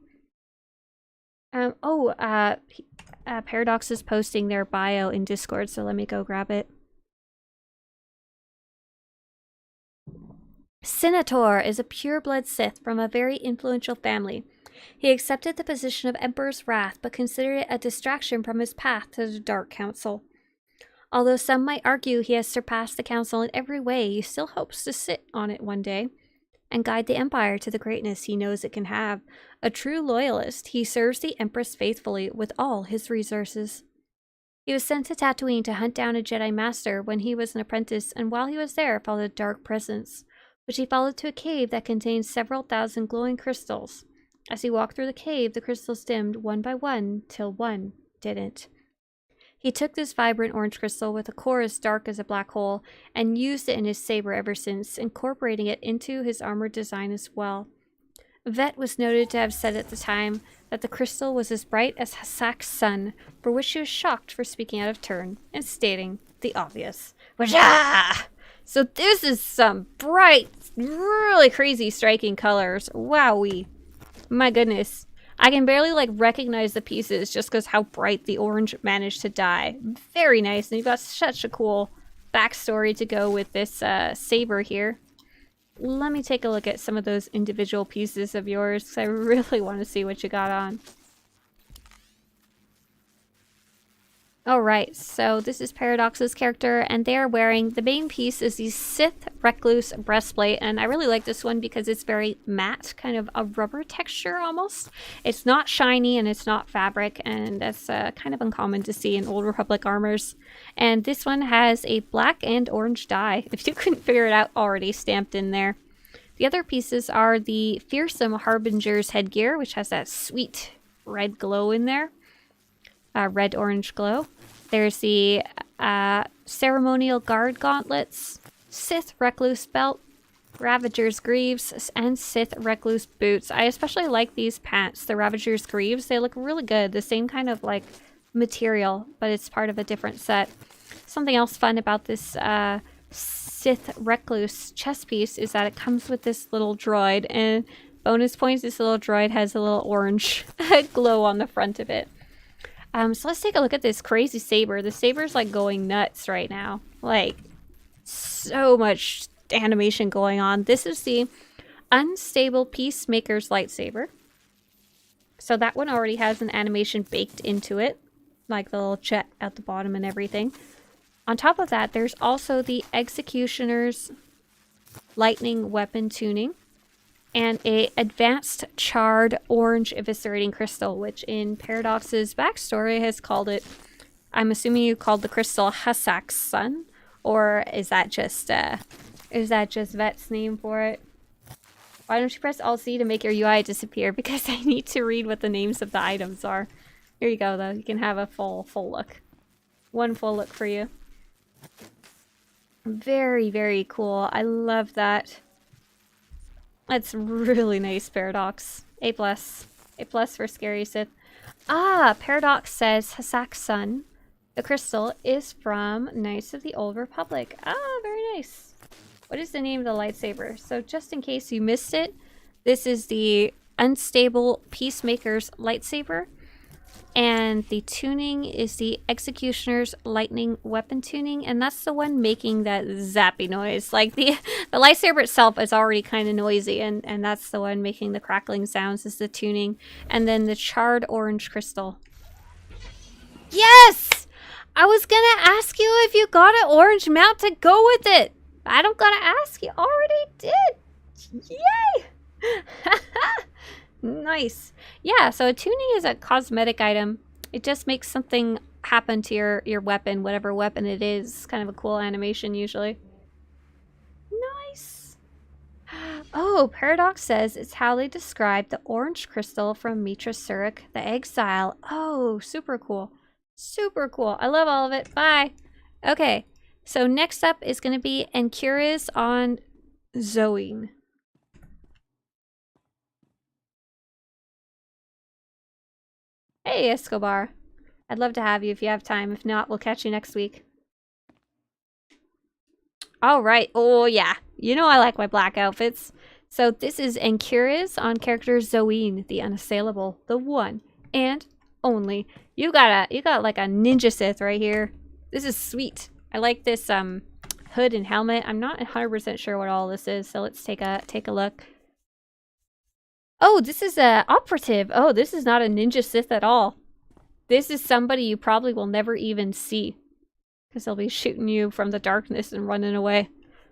Paradox is posting their bio in Discord, so let me go grab it. SWTOR is a pure-blood Sith from a very influential family. He accepted the position of Emperor's Wrath, but considered it a distraction from his path to the Dark Council. Although some might argue he has surpassed the Council in every way, he still hopes to sit on it one day and guide the Empire to the greatness he knows it can have. A true loyalist, he serves the Empress faithfully with all his resources. He was sent to Tatooine to hunt down a Jedi Master when he was an apprentice, and while he was there followed a dark presence, which he followed to a cave that contained several thousand glowing crystals. As he walked through the cave, the crystals dimmed one by one, till one didn't. He took this vibrant orange crystal with a core as dark as a black hole and used it in his saber ever since, incorporating it into his armored design as well. Vet was noted to have said at the time that the crystal was as bright as Hassak's sun, for which she was shocked for speaking out of turn and stating the obvious. Wajah! So this is some bright, really crazy striking colors. Wowee. My goodness. I can barely like recognize the pieces just because how bright the orange managed to dye. Very nice, and you've got such a cool backstory to go with this saber here. Let me take a look at some of those individual pieces of yours because I really want to see what you got on. Alright, so this is Paradox's character, and they are wearing, the main piece is the Sith Recluse breastplate, and I really like this one because it's very matte, kind of a rubber texture almost. It's not shiny and it's not fabric, and that's kind of uncommon to see in Old Republic armors. And this one has a black and orange dye, if you couldn't figure it out already, stamped in there. The other pieces are the Fearsome Harbinger's headgear, which has that sweet red glow in there. Red-orange glow. There's the Ceremonial Guard gauntlets, Sith Recluse belt, Ravager's greaves, and Sith Recluse boots. I especially like these pants, the Ravager's greaves. They look really good. The same kind of like material, but it's part of a different set. Something else fun about this Sith Recluse chest piece is that it comes with this little droid, and bonus points, this little droid has a little orange glow on the front of it. So let's take a look at this crazy saber. The saber's like going nuts right now. Like, so much animation going on. This is the Unstable Peacemaker's lightsaber. So that one already has an animation baked into it. Like the little jet at the bottom and everything. On top of that, there's also the Executioner's lightning weapon tuning. And a advanced charred orange eviscerating crystal, which in Paradox's backstory has called it, I'm assuming you called the crystal Hasak's Sun, or is that just Vet's name for it? Why don't you press Alt-C to make your UI disappear, because I need to read what the names of the items are. Here you go though, you can have a full look. One full look for you. Very, very cool. I love that. That's really nice, Paradox. A+. A+ for Scary Sith. Ah, Paradox says Hasak's Sun, the crystal, is from Knights of the Old Republic. Ah, very nice. What is the name of the lightsaber? So just in case you missed it, this is the Unstable Peacemaker's lightsaber. And the tuning is the Executioner's lightning weapon tuning, and that's the one making that zappy noise. Like the lightsaber itself is already kind of noisy, and that's the one making the crackling sounds is the tuning. And then the charred orange crystal. Yes! I was gonna ask you if you got an orange mount to go with it. I don't gotta ask, you already did. Yay! Nice. Yeah, so a tuning is a cosmetic item. It just makes something happen to your weapon, whatever weapon it is. Kind of a cool animation usually. Nice. Oh, Paradox says it's how they describe the orange crystal from Mitra Surik, the Exile. Oh, super cool. Super cool. I love all of it. Bye. Okay, so next up is going to be Encuriz on Zoe. Hey, Escobar. I'd love to have you if you have time. If not, we'll catch you next week. Alright. Oh, yeah. You know I like my black outfits. So this is Encuriz on character Zoe, the Unassailable. The one and only. You got like a ninja Sith right here. This is sweet. I like this hood and helmet. I'm not 100% sure what all this is, so let's take a look. Oh, this is a operative. Oh, this is not a ninja Sith at all. This is somebody you probably will never even see, because they'll be shooting you from the darkness and running away.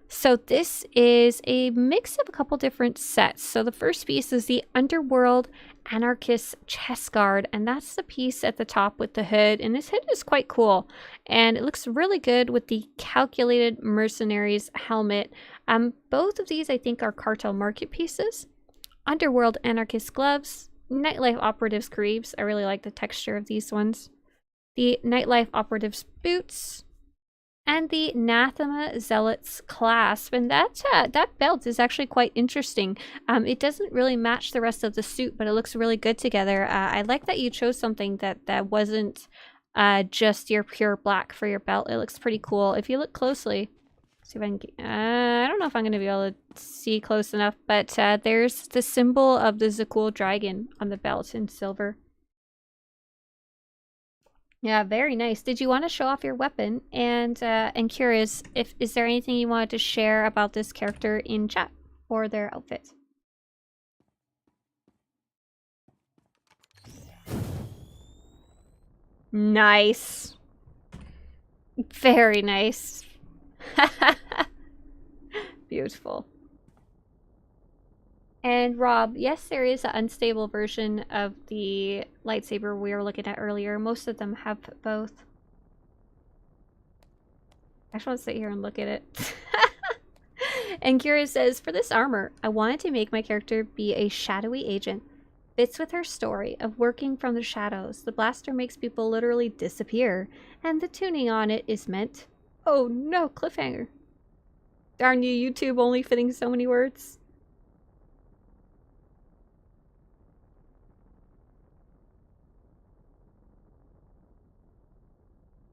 So this is a mix of a couple different sets. So the first piece is the Underworld Anarchist Chest Guard, and that's the piece at the top with the hood. And this hood is quite cool, and it looks really good with the Calculated Mercenaries helmet. Both of these I think are cartel market pieces. Underworld Anarchist gloves, Nightlife Operatives greaves. I really like the texture of these ones. The Nightlife Operatives boots, and the Nathema Zealots clasp. And that belt is actually quite interesting. It doesn't really match the rest of the suit, but it looks really good together. I like that you chose something that wasn't just your pure black for your belt. It looks pretty cool. If you look closely, See if I can. I don't know if I'm gonna be able to see close enough, but there's the symbol of the Zakul dragon on the belt in silver. Yeah, very nice. Did you want to show off your weapon? And curious, is there anything you wanted to share about this character in chat or their outfit? Nice. Very nice. Beautiful. And Rob, yes, there is an unstable version of the lightsaber we were looking at earlier. Most of them have both. I just want to sit here and look at it. And Curious says, for this armor, I wanted to make my character be a shadowy agent. Fits with her story of working from the shadows. The blaster makes people literally disappear, and the tuning on it is meant... Oh no, cliffhanger. Darn you, YouTube only fitting so many words.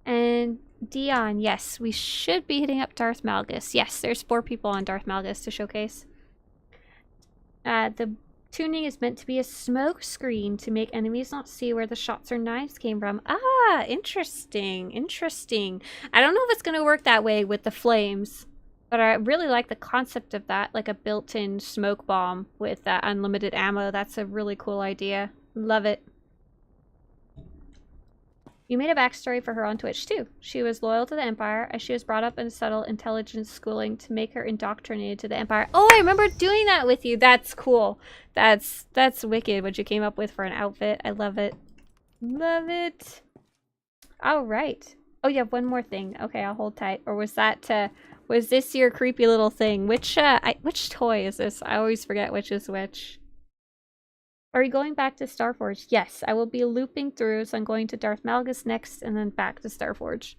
And Dion, yes, we should be hitting up Darth Malgus. Yes, there's 4 people on Darth Malgus to showcase. The tuning is meant to be a smoke screen to make enemies not see where the shots or knives came from. Ah, interesting, interesting. I don't know if it's going to work that way with the flames, but I really like the concept of that, like a built-in smoke bomb with unlimited ammo. That's a really cool idea. Love it. You made a backstory for her on Twitch, too. She was loyal to the Empire, as she was brought up in subtle intelligence schooling to make her indoctrinated to the Empire. Oh, I remember doing that with you. That's cool. That's wicked what you came up with for an outfit. I love it. Love it. All right. Oh, you have one more thing. Okay, I'll hold tight. Or was that, was this your creepy little thing? Which toy is this? I always forget which is which. Are you going back to Starforge? Yes, I will be looping through, so I'm going to Darth Malgus next and then back to Starforge.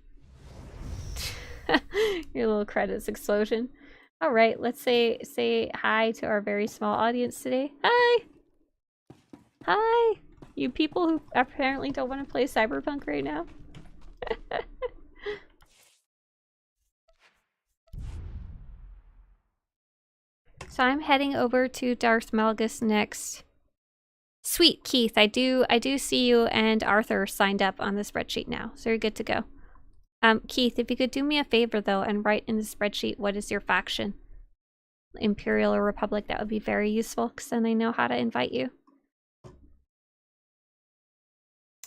Your little credits explosion. All right, let's say hi to our very small audience today. Hi! Hi! You people who apparently don't want to play Cyberpunk right now. So I'm heading over to Darth Malgus next. Sweet, Keith, I do see you and Arthur signed up on the spreadsheet now, so you're good to go. Keith, if you could do me a favor though and write in the spreadsheet what is your faction, Imperial or Republic, that would be very useful because then I know how to invite you.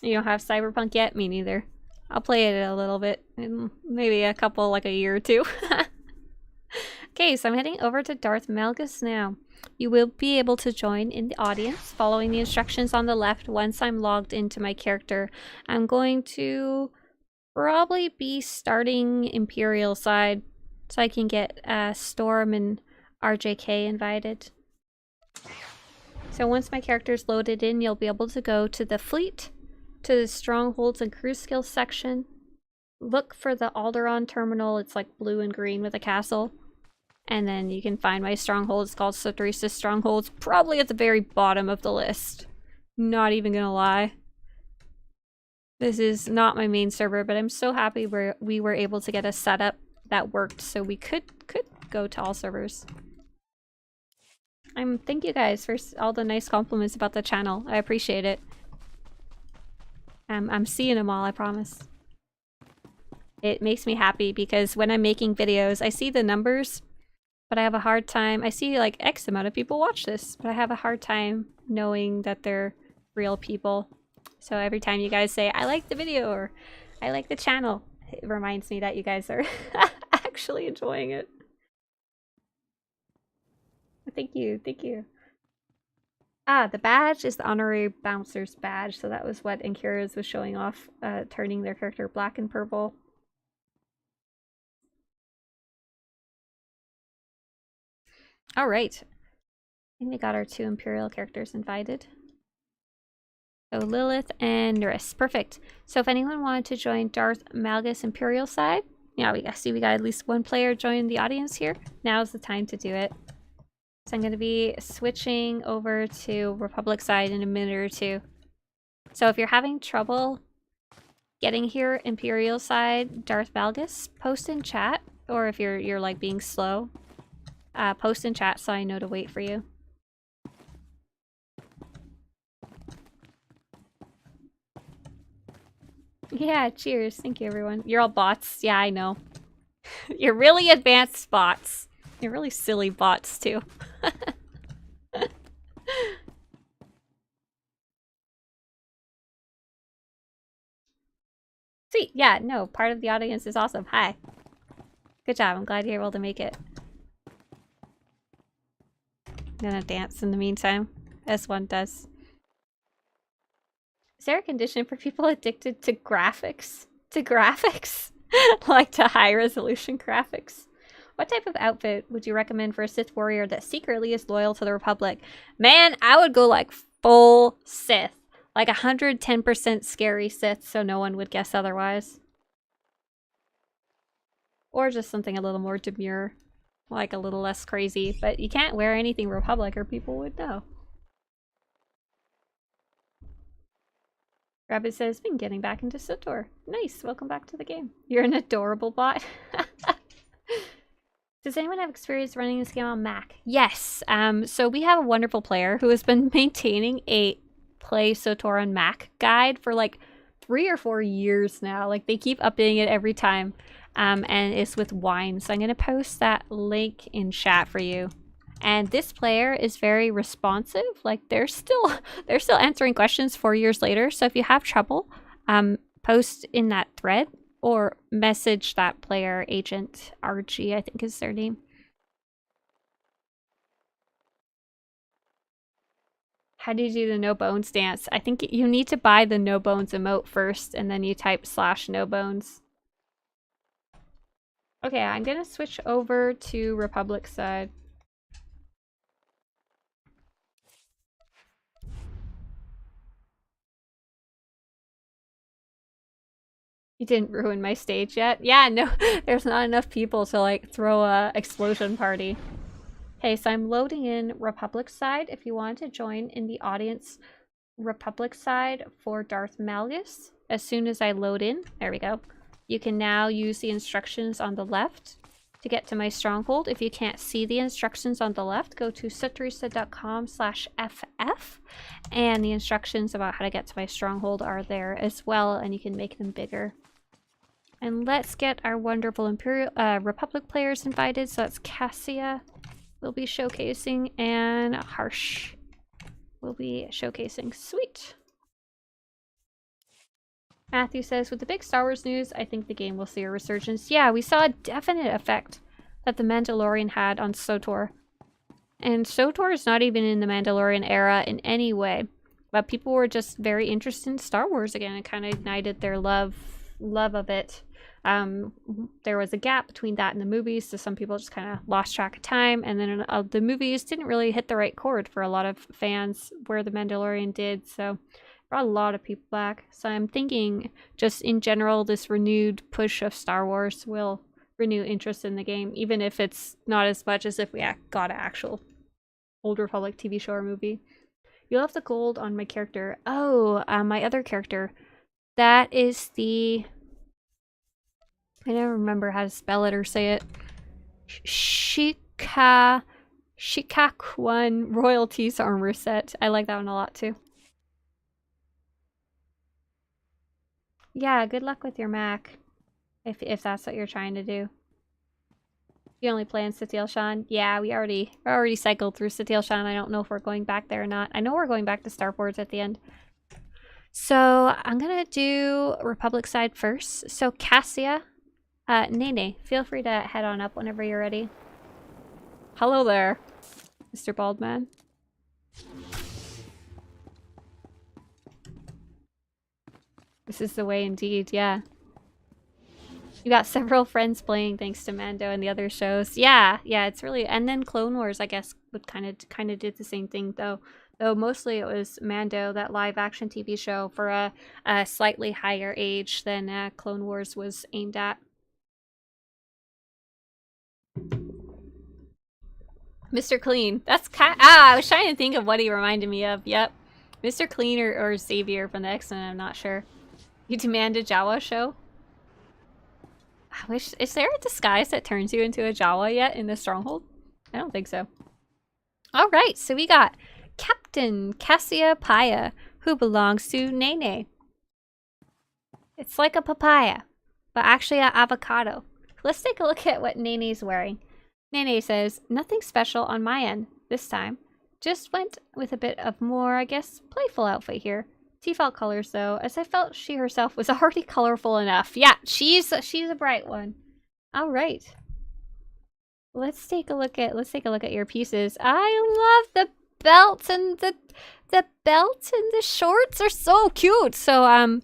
You don't have Cyberpunk yet? Me neither. I'll play it a little bit, in maybe a couple, like a year or 2. Okay, so I'm heading over to Darth Malgus now. You will be able to join in the audience following the instructions on the left once I'm logged into my character. I'm going to probably be starting Imperial side so I can get Storm and RJK invited. So once my character is loaded in, you'll be able to go to the fleet, to the strongholds and crew skills section. Look for the Alderaan terminal. It's like blue and green with a castle. And then you can find my stronghold. It's called SWTORista Strongholds. Probably at the very bottom of the list. Not even gonna lie. This is not my main server, but I'm so happy we were able to get a setup that worked so we could go to all servers. Thank you guys for all the nice compliments about the channel. I appreciate it. I'm seeing them all, I promise. It makes me happy because when I'm making videos, I see the numbers, but I have a hard time. I see like X amount of people watch this, but I have a hard time knowing that they're real people. So every time you guys say, I like the video or I like the channel, it reminds me that you guys are actually enjoying it. Thank you, thank you. Ah, the badge is the honorary bouncer's badge. So that was what Incurious was showing off, turning their character black and purple. All right. I think we got our 2 Imperial characters invited. So Lilith and Nuris. Perfect. So if anyone wanted to join Darth Malgus Imperial side, yeah, we got at least 1 player join the audience here. Now's the time to do it. So I'm going to be switching over to Republic side in a minute or 2. So if you're having trouble getting here, Imperial side, Darth Malgus, post in chat or if you're like being slow, post in chat so I know to wait for you. Yeah, cheers. Thank you, everyone. You're all bots. Yeah, I know. You're really advanced bots. You're really silly bots, too. Sweet. Yeah, no, part of the audience is awesome. Hi. Good job. I'm glad you're able to make it. I'm gonna dance in the meantime, as one does. Is there a condition for people addicted to graphics? To graphics? Like to high resolution graphics? What type of outfit would you recommend for a Sith warrior that secretly is loyal to the Republic? Man, I would go like full Sith. Like 110% scary Sith so no one would guess otherwise. Or just something a little more demure. Like a little less crazy. But you can't wear anything Republic or people would know. Rabbit says, been getting back into SWTOR. Nice, welcome back to the game. You're an adorable bot. Does anyone have experience running this game on Mac? Yes. So we have a wonderful player who has been maintaining a Play SWTOR on Mac guide for like 3 or 4 years now. Like they keep updating it every time. And it's with Wine. So I'm gonna post that link in chat for you. And this player is very responsive. Like they're still answering questions 4 years later. So if you have trouble, post in that thread or message that player, Agent RG, I think is their name. How do you do the no bones dance? I think you need to buy the no bones emote first and then you type /no bones. Okay, I'm gonna switch over to Republic side. You didn't ruin my stage yet? Yeah, no, there's not enough people to like throw a explosion party. Okay, so I'm loading in Republic side. If you want to join in the audience Republic side for Darth Malgus, as soon as I load in, there we go. You can now use the instructions on the left to get to my stronghold. If you can't see the instructions on the left, go to swtorista.com/ff and the instructions about how to get to my stronghold are there as well, and you can make them bigger. And let's get our wonderful Imperial Republic players invited. So that's Cassia will be showcasing and Harsh will be showcasing. Sweet. Matthew says, with the big Star Wars news, I think the game will see a resurgence. Yeah, we saw a definite effect that The Mandalorian had on SWTOR. And SWTOR is not even in the Mandalorian era in any way. But people were just very interested in Star Wars again. It kind of ignited their love of it. There was a gap between that and the movies, so some people just kind of lost track of time, and then the movies didn't really hit the right chord for a lot of fans where The Mandalorian did, so brought a lot of people back. So I'm thinking just in general this renewed push of Star Wars will renew interest in the game, even if it's not as much as if we got an actual Old Republic TV show or movie. You'll have the gold on my character. Oh, my other character. That is the... I never remember how to spell it or say it. Shikakuan Royalties armor set. I like that one a lot too. Yeah, good luck with your Mac. If that's what you're trying to do. You only play in Satil Shan? Yeah, we already cycled through Satil Shan. I don't know if we're going back there or not. I know we're going back to Starboards at the end. So I'm gonna do Republic side first. So Cassia, Nene, feel free to head on up whenever you're ready. Hello there, Mr. Baldman. This is the way indeed, yeah. You got several friends playing thanks to Mando and the other shows. Yeah, it's really... And then Clone Wars, I guess, would kind of did the same thing, though. Though mostly it was Mando, that live-action TV show, for a slightly higher age than Clone Wars was aimed at. Mr. Clean. That's I was trying to think of what he reminded me of. Yep. Mr. Clean or Xavier from the X-Men, I'm not sure. You demand a Jawa show? I wish, is there a disguise that turns you into a Jawa yet in the Stronghold? I don't think so. Alright, so we got Captain Cassiopeia, who belongs to Nene. It's like a papaya, but actually an avocado. Let's take a look at what Nene's wearing. Nene says, nothing special on my end this time. Just went with a bit of more, I guess, playful outfit here. Default colors though, as I felt she herself was already colorful enough. Yeah, she's a bright one. All right. Let's take a look at your pieces. I love the belts and the belt and the shorts are so cute. So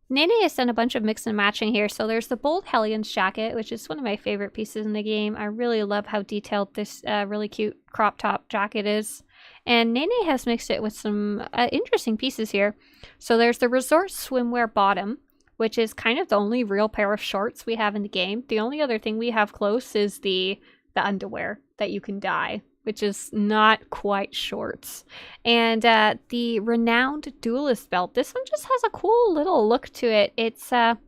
Nene has done a bunch of mix and matching here. So there's the Bold Hellions jacket, which is one of my favorite pieces in the game. I really love how detailed this really cute crop top jacket is. And Nene has mixed it with some interesting pieces here. So there's the Resort Swimwear bottom, which is kind of the only real pair of shorts we have in the game. The only other thing we have close is the underwear that you can dye, which is not quite shorts. And the Renowned Duelist belt. This one just has a cool little look to it. It's, I'm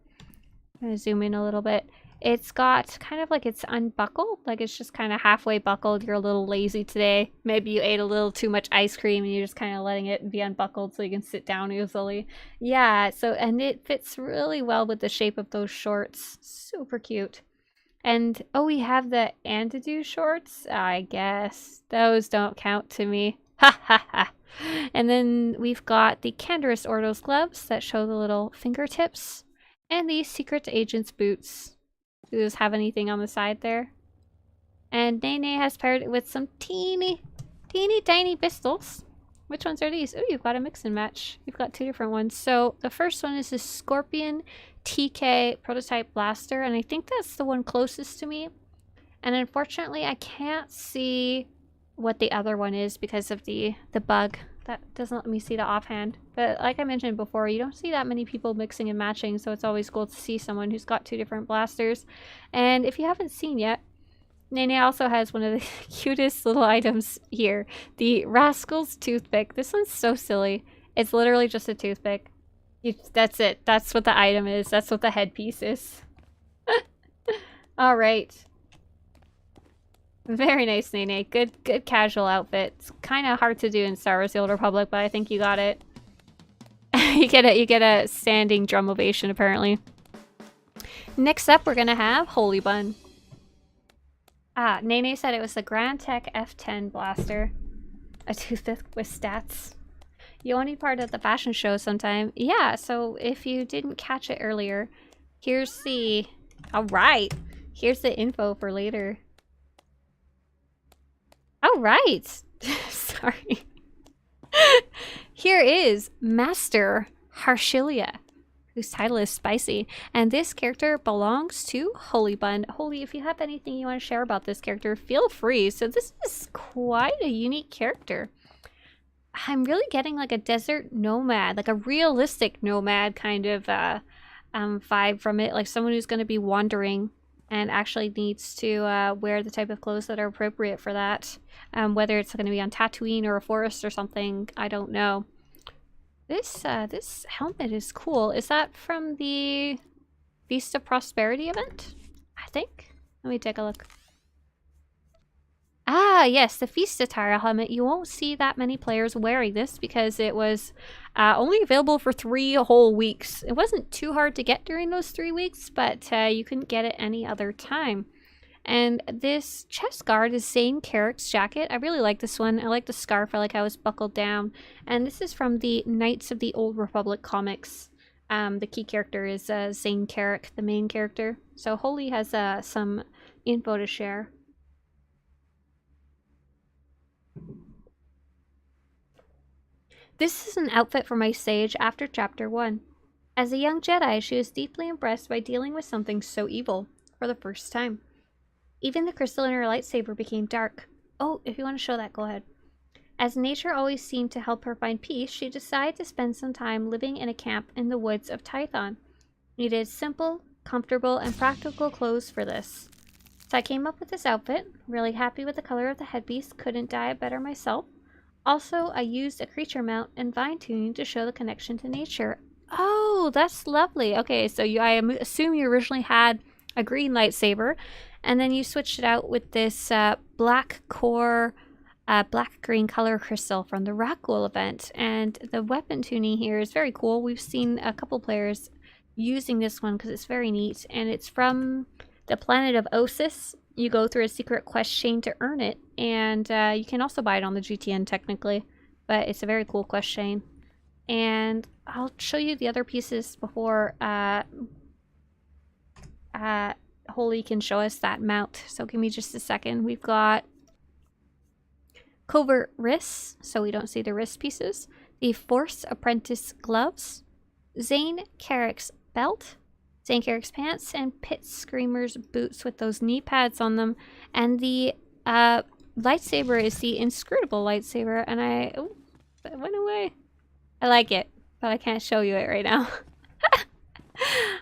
going to zoom in a little bit. It's got kind of like it's unbuckled, like it's just kind of halfway buckled. You're a little lazy today. Maybe you ate a little too much ice cream and you're just kind of letting it be unbuckled so you can sit down easily. Yeah, so, and it fits really well with the shape of those shorts. Super cute. And, oh, we have the Antidote shorts? I guess. Those don't count to me. Ha ha ha. And then we've got the Candorous Ordos gloves that show the little fingertips. And the Secret Agent's boots. Do those have anything on the side there? And Nene has paired it with some teeny tiny pistols. Which ones are these? Oh, you've got a mix and match. You've got two different ones. So the first one is the Scorpion TK prototype blaster, and I think that's the one closest to me. And unfortunately, I can't see what the other one is because of the bug. That doesn't let me see the offhand. But like I mentioned before, you don't see that many people mixing and matching, so it's always cool to see someone who's got two different blasters. And if you haven't seen yet, Nene also has one of the cutest little items here. The Rascal's Toothpick. This one's so silly. It's literally just a toothpick. That's it. That's what the item is. That's what the headpiece is. Alright. Very nice, Nene. Good casual outfit. It's kind of hard to do in Star Wars: The Old Republic, but I think you got it. you get a standing drum ovation, apparently. Next up, we're gonna have Holy Bun. Ah, Nene said it was the Grand Tech F10 blaster. A toothpick with stats. You only part of the fashion show sometime. Yeah, so if you didn't catch it earlier, here's the... Alright! Here's the info for later. Alright! Sorry. Here is Master Harshilia, whose title is Spicy, and this character belongs to Holy Bun. Holy, if you have anything you want to share about this character, feel free. So this is quite a unique character. I'm really getting like a desert nomad, like a realistic nomad kind of vibe from it, like someone who's going to be wandering and actually needs to wear the type of clothes that are appropriate for that. Whether it's going to be on Tatooine or a forest or something, I don't know. This helmet is cool. Is that from the Feast of Prosperity event? I think. Let me take a look. Ah, yes, the Feast attire helmet. You won't see that many players wearing this because it was only available for 3 whole weeks. It wasn't too hard to get during those 3 weeks, but you couldn't get it any other time. And this chest guard is Zane Carrick's jacket. I really like this one. I like the scarf. I like how it's buckled down. And this is from the Knights of the Old Republic comics. The key character is Zane Carrick, the main character. So Holy has some info to share. This is an outfit for my sage after Chapter 1. As a young Jedi, she was deeply impressed by dealing with something so evil for the first time. Even the crystal in her lightsaber became dark. Oh, if you want to show that, go ahead. As nature always seemed to help her find peace, she decided to spend some time living in a camp in the woods of Tython. Needed simple, comfortable, and practical clothes for this. So I came up with this outfit. Really happy with the color of the headpiece. Couldn't dye it better myself. Also, I used a creature mount and vine tuning to show the connection to nature. Oh, that's lovely. Okay, so I assume you originally had a green lightsaber, and then you switched it out with this black core, black-green color crystal from the Rakghoul event. And the weapon tuning here is very cool. We've seen a couple players using this one because it's very neat, and it's from the planet of Osis. You go through a secret quest chain to earn it, and you can also buy it on the GTN technically, but it's a very cool quest chain. And I'll show you the other pieces before Holy can show us that mount. So give me just a second. We've got covert wrists, so we don't see the wrist pieces. The Force Apprentice gloves. Zane Carrick's belt. Zane Carrick's pants. And Pit Screamer's boots with those knee pads on them. And the lightsaber is the inscrutable lightsaber. And oh, it went away. I like it, but I can't show you it right now.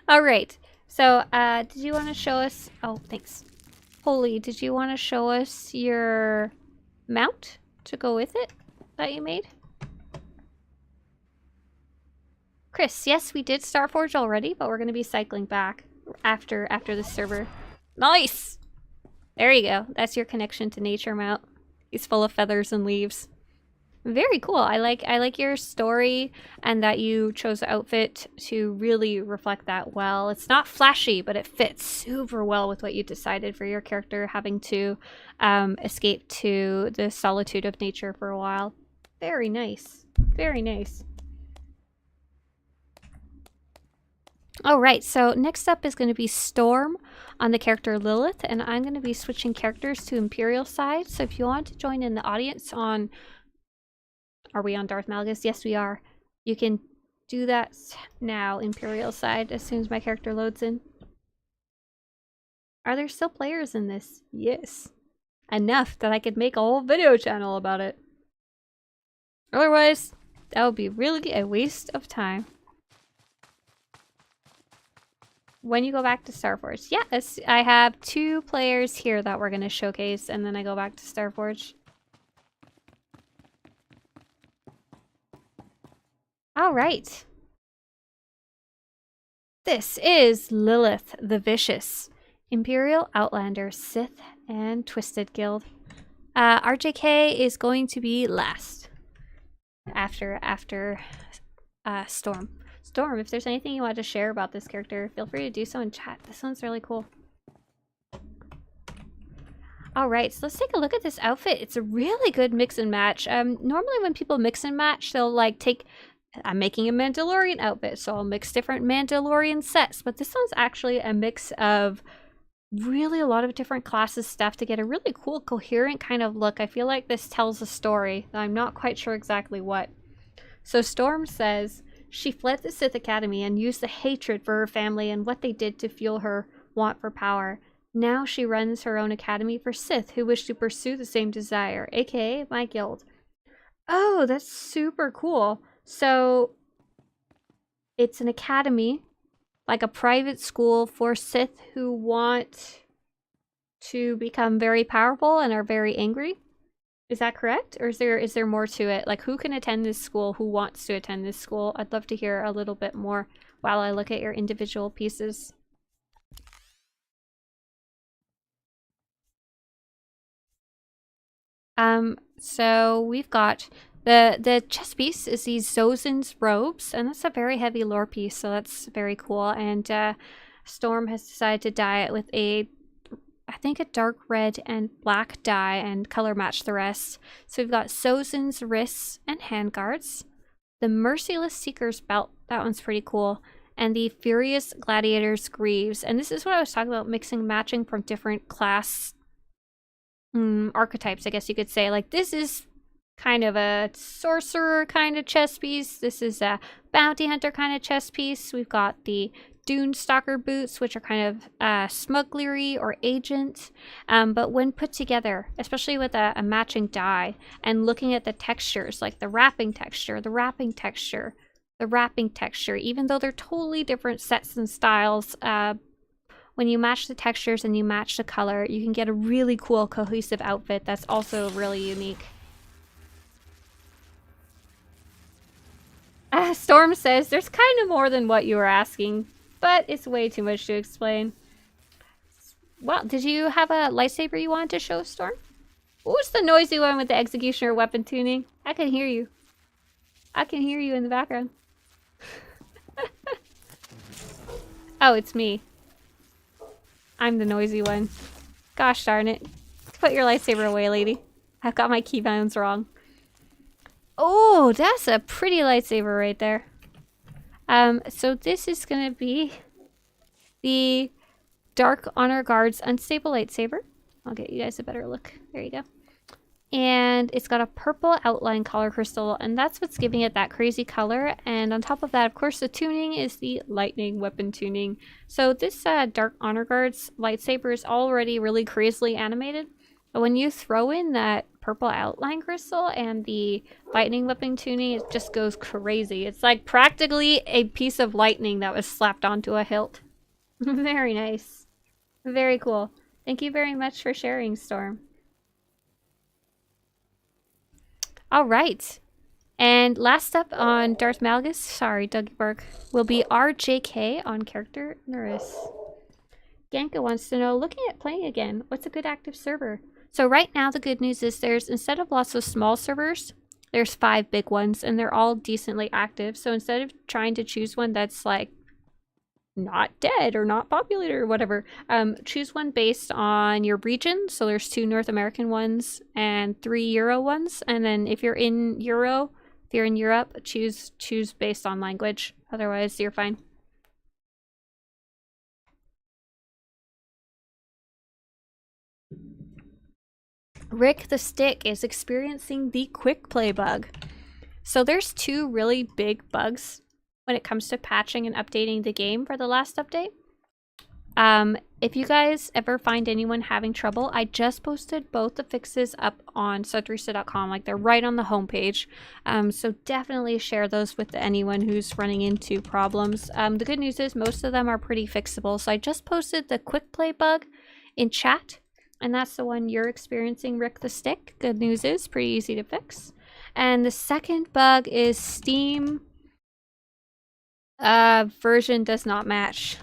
All right. So, did you want to show us... Oh, thanks. Holy, did you want to show us your mount to go with it that you made? Chris, yes, we did Starforge already, but we're going to be cycling back after this server. Nice! There you go. That's your connection to nature mount. He's full of feathers and leaves. Very cool. I like your story, and that you chose the outfit to really reflect that well. It's not flashy, but it fits super well with what you decided for your character, having to escape to the solitude of nature for a while. Very nice. Very nice. Alright, so next up is going to be Storm on the character Lilith, and I'm going to be switching characters to Imperial side. So if you want to join in the audience on... Are we on Darth Malgus? Yes, we are. You can do that now, Imperial side, as soon as my character loads in. Are there still players in this? Yes. Enough that I could make a whole video channel about it. Otherwise, that would be really a waste of time. When you go back to Starforge. Yes, I have 2 players here that we're going to showcase, and then I go back to Starforge. Alright. This is Lilith the Vicious. Imperial, Outlander, Sith, and Twisted Guild. RJK is going to be last. After Storm. Storm, if there's anything you want to share about this character, feel free to do so in chat. This one's really cool. Alright, so let's take a look at this outfit. It's a really good mix and match. Normally when people mix and match, they'll like take... I'm making a Mandalorian outfit, so I'll mix different Mandalorian sets. But this one's actually a mix of really a lot of different classes stuff to get a really cool, coherent kind of look. I feel like this tells a story. I'm not quite sure exactly what. So Storm says she fled the Sith Academy and used the hatred for her family and what they did to fuel her want for power. Now she runs her own academy for Sith who wish to pursue the same desire, aka my guild. Oh, that's super cool. So, it's an academy, like a private school for Sith who want to become very powerful and are very angry. Is that correct? Or is there more to it? Like, who can attend this school? Who wants to attend this school? I'd love to hear a little bit more while I look at your individual pieces. So we've got... The chest piece is these Zozin's robes, and that's a very heavy lore piece, so that's very cool. And Storm has decided to dye it with I think a dark red and black dye and color match the rest. So we've got Zozin's wrists and handguards, the Merciless Seeker's belt, that one's pretty cool, and the Furious Gladiator's greaves. And this is what I was talking about, mixing matching from different class archetypes, I guess you could say. Like, this is kind of a sorcerer kind of chess piece. This is a bounty hunter kind of chess piece. We've got the Dune Stalker boots, which are kind of smugglery or agent. But when put together, especially with a matching dye, and looking at the textures, like the wrapping texture, the wrapping texture, the wrapping texture, even though they're totally different sets and styles, when you match the textures and you match the color, you can get a really cool cohesive outfit that's also really unique. Storm says, there's kind of more than what you were asking, but it's way too much to explain. Well, did you have a lightsaber you wanted to show, Storm? What was the noisy one with the executioner weapon tuning? I can hear you. I can hear you in the background. Oh, it's me. I'm the noisy one. Gosh darn it. Put your lightsaber away, lady. I've got my keybinds wrong. Oh, that's a pretty lightsaber right there. So this is gonna be the Dark Honor Guard's Unstable Lightsaber. I'll get you guys a better look. There you go. And it's got a purple outline color crystal, and that's what's giving it that crazy color. And on top of that, of course, the tuning is the lightning weapon tuning. So this Dark Honor Guard's lightsaber is already really crazily animated. But when you throw in that purple outline crystal and the lightning weapon tuning, it just goes crazy. It's like practically a piece of lightning that was slapped onto a hilt. Very nice. Very cool. Thank you very much for sharing, Storm. All right. And last up on Darth Malgus, sorry, Dougie Burke, will be RJK on character Nuris. Ganka wants to know, looking at playing again, what's a good active server? So right now the good news is there's, instead of lots of small servers, there's 5 big ones, and they're all decently active. So instead of trying to choose one that's like not dead or not populated or whatever, choose one based on your region. So there's 2 North American ones and 3 Euro ones. And then if you're in Europe, choose based on language. Otherwise, you're fine. Rick the Stick is experiencing the quick play bug. So there's 2 really big bugs when it comes to patching and updating the game for the last update. If you guys ever find anyone having trouble, I just posted both the fixes up on SWTORista.com. Like, they're right on the homepage. So definitely share those with anyone who's running into problems. The good news is most of them are pretty fixable. So I just posted the quick play bug in chat, and that's the one you're experiencing, Rick the Stick. Good news is pretty easy to fix. And the second bug is Steam version does not match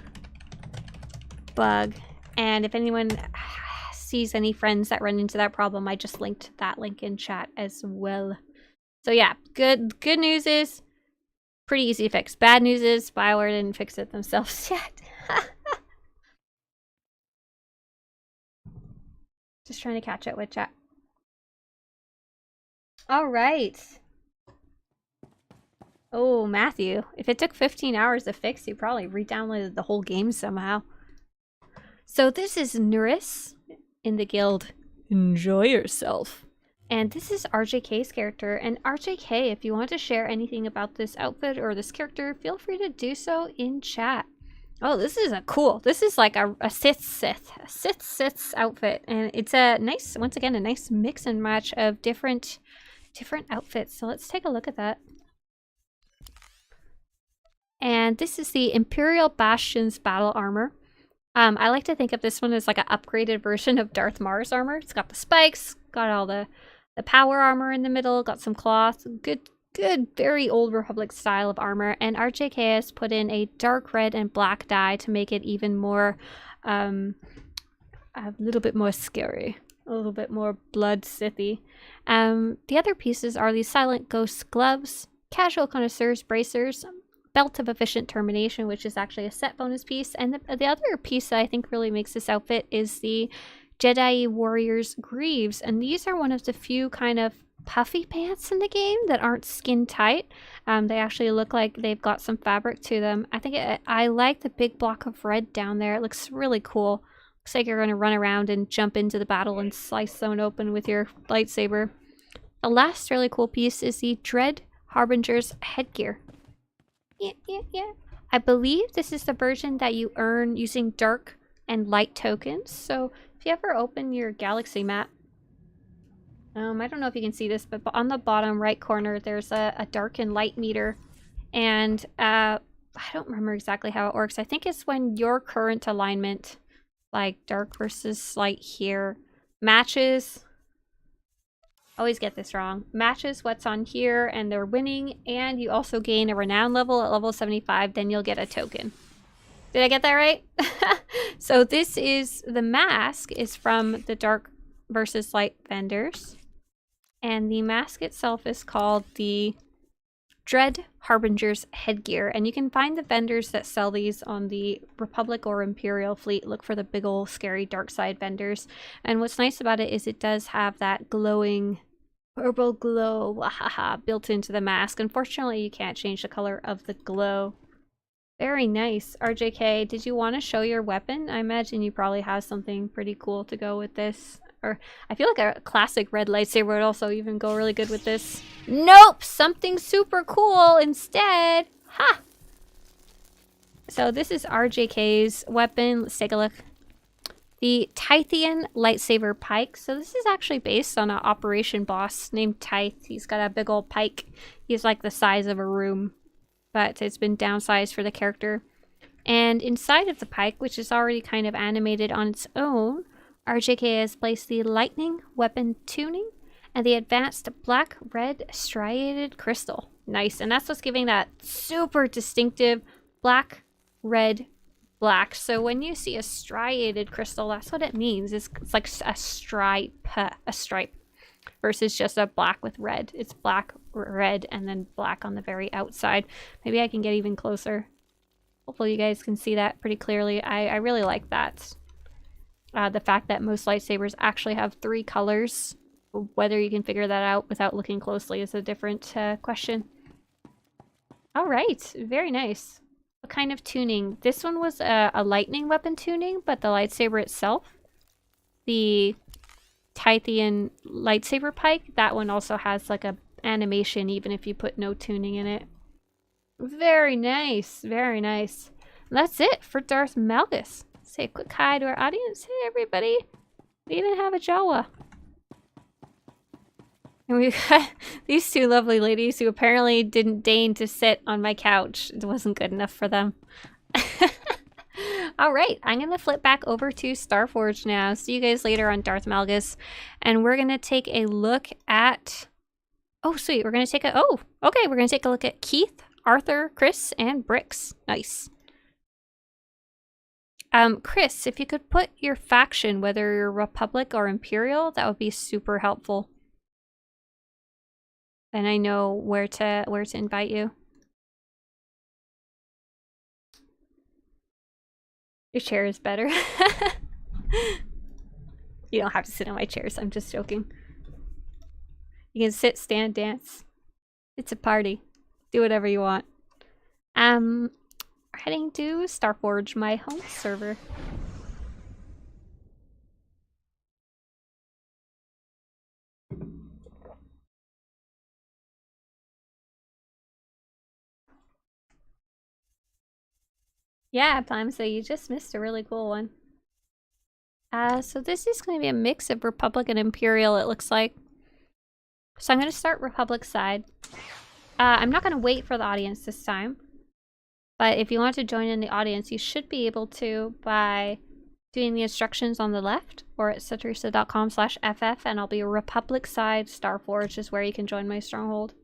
bug. And if anyone sees any friends that run into that problem, I just linked that link in chat as well. So yeah, good news is pretty easy to fix. Bad news is BioWare didn't fix it themselves yet. Just trying to catch up with chat. All right. Oh, Matthew, if it took 15 hours to fix, you probably re-downloaded the whole game somehow. So this is Nuris in the guild. Enjoy yourself. And this is RJK's character. And RJK, if you want to share anything about this outfit or this character, feel free to do so in chat. Oh, this is this is like a Sith outfit. And it's a nice, once again, a nice mix and match of different outfits. So let's take a look at that. And this is the Imperial Bastion's battle armor. I like to think of this one as like an upgraded version of Darth Mar's armor. It's got the spikes, got all the power armor in the middle, got some cloth. Good, very old Republic style of armor. And RJK has put in a dark red and black dye to make it even more, a little bit more scary. A little bit more blood Sithy. The other pieces are these Silent Ghost gloves, Casual Connoisseur's bracers, Belt of Efficient Termination, which is actually a set bonus piece. And the other piece that I think really makes this outfit is the Jedi Warrior's Greaves. And these are one of the few kind of puffy pants in the game that aren't skin tight. They actually look like they've got some fabric to them. I like the big block of red down there. It looks really cool. Looks like you're going to run around and jump into the battle and slice someone open with your lightsaber. The last really cool piece is the Dread Harbinger's headgear. Yeah. I believe this is the version that you earn using dark and light tokens. So if you ever open your galaxy map, I don't know if you can see this, but on the bottom right corner, there's a dark and light meter. And I don't remember exactly how it works. I think it's when your current alignment, like dark versus light here, matches. Always get this wrong. Matches what's on here, and they're winning. And you also gain a renown level at level 75. Then you'll get a token. Did I get that right? So this is, the mask is from the Dark versus Light vendors. And the mask itself is called the Dread Harbinger's Headgear. And you can find the vendors that sell these on the Republic or Imperial fleet. Look for the big old scary dark side vendors. And what's nice about it is it does have that glowing purple glow built into the mask. Unfortunately, you can't change the color of the glow. Very nice. RJK, did you want to show your weapon? I imagine you probably have something pretty cool to go with this. Or I feel like a classic red lightsaber would also even go really good with this. Nope! Something super cool instead! Ha! So this is RJK's weapon. Let's take a look. The Tythian lightsaber pike. So this is actually based on an operation boss named Tyth. He's got a big old pike. He's like the size of a room, but it's been downsized for the character. And inside of the pike, which is already kind of animated on its own, RJK has placed the lightning weapon tuning and the advanced black-red striated crystal. Nice, and that's what's giving that super distinctive black, red, black. So when you see a striated crystal, that's what it means. It's like a stripe versus just a black with red. It's black, red, and then black on the very outside. Maybe I can get even closer. Hopefully you guys can see that pretty clearly. I really like that. The fact that most lightsabers actually have 3 colors. Whether you can figure that out without looking closely is a different question. Alright, very nice. What kind of tuning? This one was a lightning weapon tuning, but the lightsaber itself, the Tythian lightsaber pike, that one also has like a animation even if you put no tuning in it. Very nice, very nice. And that's it for Darth Malgus. Say a quick hi to our audience. Hey everybody! We even have a Jawa. And we've got these 2 lovely ladies who apparently didn't deign to sit on my couch. It wasn't good enough for them. Alright, I'm going to flip back over to Starforge now. See you guys later on Darth Malgus. And we're going to take a look at... Oh, sweet. We're going to take a... Oh, okay. We're going to take a look at Keith, Arthur, Chris, and Brix. Nice. Chris, if you could put your faction, whether you're Republic or Imperial, that would be super helpful. And I know where to invite you. Your chair is better. You don't have to sit on my chairs. I'm just joking. You can sit, stand, dance. It's a party. Do whatever you want. We're heading to Starforge, my home server. Yeah, Prime, so you just missed a really cool one. So this is going to be a mix of Republic and Imperial, it looks like. So I'm going to start Republic side. I'm not going to wait for the audience this time. But if you want to join in the audience, you should be able to by doing the instructions on the left or at swtorista.com/ff, and I'll be a Republic side. Starforge is where you can join my stronghold.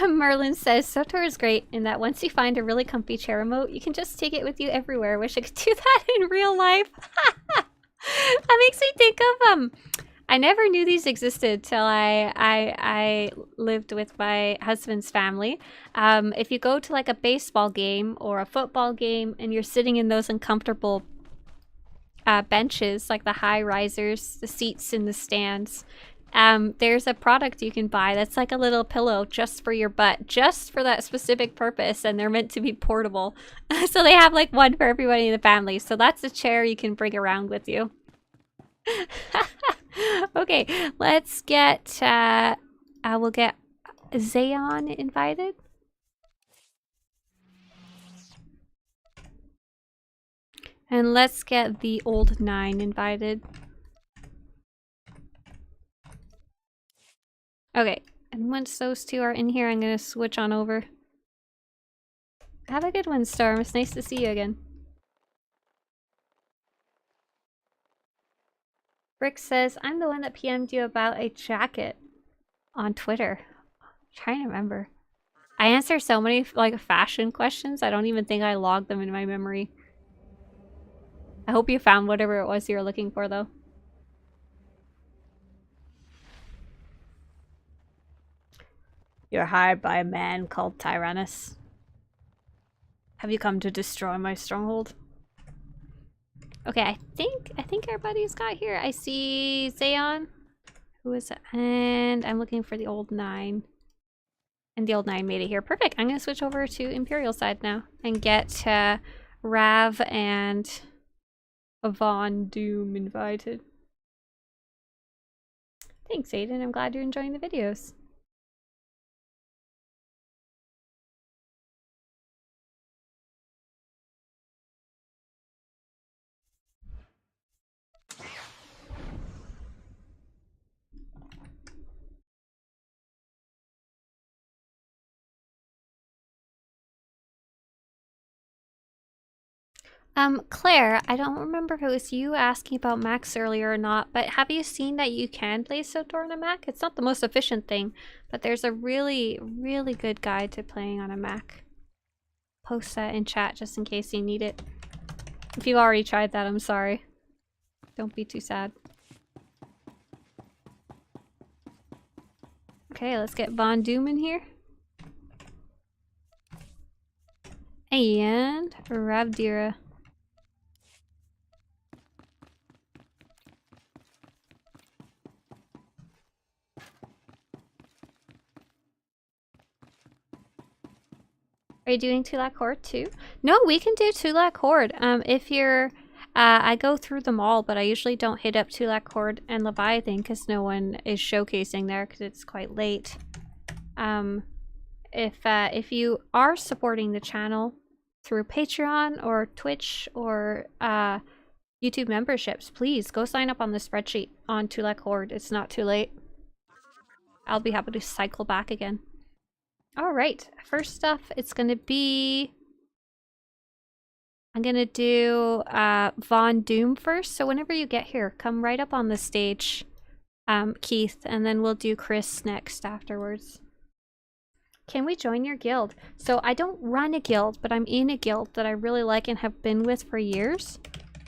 Merlin says, SWTOR is great in that once you find a really comfy chair remote, you can just take it with you everywhere. Wish I could do that in real life. That makes me think of, I never knew these existed till I lived with my husband's family. If you go to like a baseball game or a football game and you're sitting in those uncomfortable benches, like the high risers, the seats in the stands, there's a product you can buy that's like a little pillow just for your butt, just for that specific purpose, and they're meant to be portable. So they have like one for everybody in the family. So that's a chair you can bring around with you. Okay, let's get, we'll get Zayon invited. And let's get the old 9 invited. Okay, and once those 2 are in here, I'm gonna switch on over. Have a good one, Storm. It's nice to see you again. Brick says, I'm the one that PM'd you about a jacket on Twitter. I'm trying to remember. I answer so many like fashion questions, I don't even think I logged them in my memory. I hope you found whatever it was you were looking for, though. You're hired by a man called Tyrannus. Have you come to destroy my stronghold? Okay, I think everybody's got here. I see Zayon. Who is it? And I'm looking for the old 9. And the old 9 made it here. Perfect. I'm going to switch over to Imperial side now and get Rav and Von Doom invited. Thanks, Aiden. I'm glad you're enjoying the videos. Claire, I don't remember if it was you asking about Macs earlier or not, but have you seen that you can play SWTOR on a Mac? It's not the most efficient thing, but there's a really, really good guide to playing on a Mac. Post that in chat just in case you need it. If you've already tried that, I'm sorry. Don't be too sad. Okay, let's get Von Doom in here. And Ravdira. Are you doing Tulak Horde too? No, we can do Tulak Horde. If you're, I go through them all, but I usually don't hit up Tulak Horde and Leviathan because no one is showcasing there because it's quite late. If you are supporting the channel through Patreon or Twitch or YouTube memberships, please go sign up on the spreadsheet on Tulak Horde. It's not too late. I'll be happy to cycle back again. Alright, first off, it's gonna be... I'm gonna do Von Doom first, so whenever you get here, come right up on the stage, Keith, and then we'll do Chris next afterwards. Can we join your guild? So I don't run a guild, but I'm in a guild that I really like and have been with for years.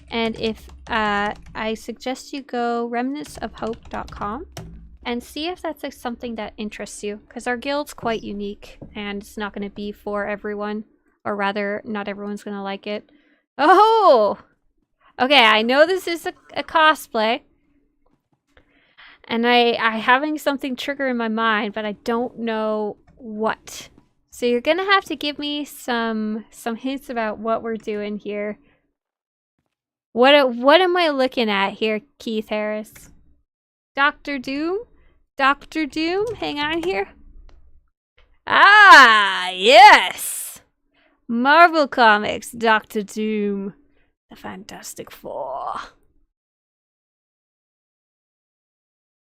And if I suggest you go remnantsofhope.com and see if that's like something that interests you, because our guild's quite unique and it's not going to be for everyone, or rather not everyone's going to like it. Oh, okay, I know this is a cosplay and I having something trigger in my mind, but I don't know what. So you're gonna have to give me some hints about what we're doing here. What am I looking at here, Keith Harris? Dr. Doom? Dr. Doom, hang on here. Ah, yes! Marvel Comics, Dr. Doom. The Fantastic Four.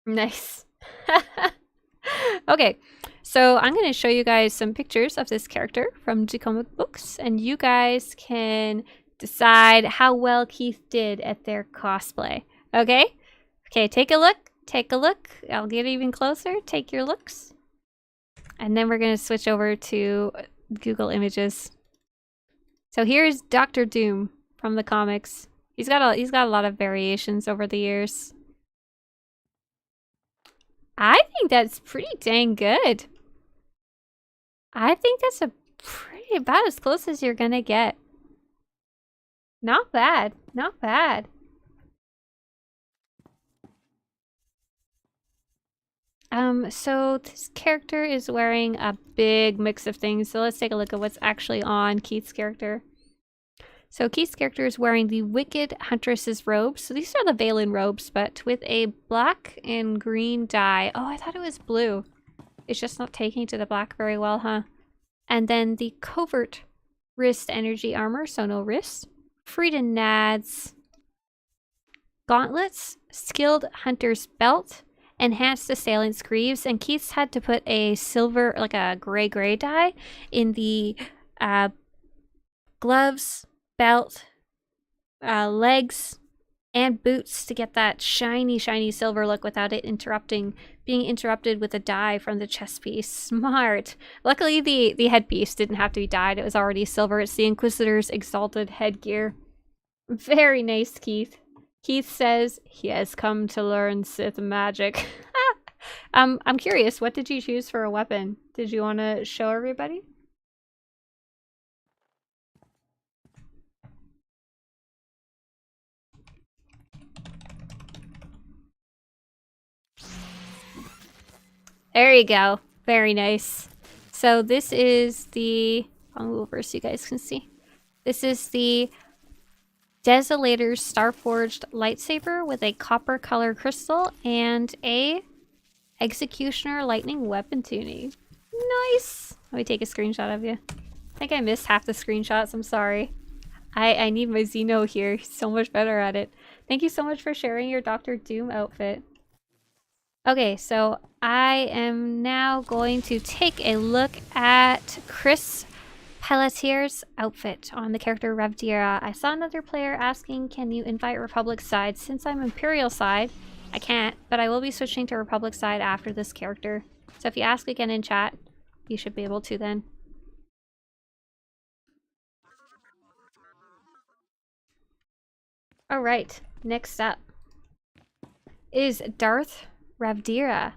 Nice. Okay, so I'm going to show you guys some pictures of this character from the comic books, and you guys can decide how well Keith did at their cosplay. Okay? Okay, take a look. Take a look. I'll get even closer. Take your looks. And then we're going to switch over to Google Images. So here's Dr. Doom from the comics. He's got a lot of variations over the years. I think that's pretty dang good. I think that's about as close as you're going to get. Not bad. Not bad. So this character is wearing a big mix of things. So let's take a look at what's actually on Keith's character. So Keith's character is wearing the Wicked Huntress's robes. So these are the Valen robes, but with a black and green dye. Oh, I thought it was blue. It's just not taking to the black very well, huh? And then the Covert wrist energy armor, so no wrist. Frida Nads. Gauntlets. Skilled Hunter's belt. Enhanced Assailant's greaves, and Keith's had to put a silver, like a gray dye in the gloves, belt, legs, And boots to get that shiny, shiny silver look without it being interrupted with a dye from the chest piece. Smart. Luckily, the headpiece didn't have to be dyed. It was already silver. It's the Inquisitor's exalted headgear. Very nice, Keith. Keith says he has come to learn Sith magic. I'm curious, what did you choose for a weapon? Did you want to show everybody? There you go. Very nice. So this is the... I'll move over so you guys can see. This is the Desolator's Starforged lightsaber with a copper color crystal and a Executioner lightning weapon tuning. Nice! Let me take a screenshot of you. I think I missed half the screenshots. I'm sorry. I need my Xeno here. He's so much better at it. Thank you so much for sharing your Dr. Doom outfit. Okay, so I am now going to take a look at Chris Pelletier's outfit on the character Revdira. I saw another player asking, can you invite Republic side? Since I'm Imperial side, I can't, but I will be switching to Republic side after this character. So if you ask again in chat, you should be able to then. Alright, next up is Darth Revdira.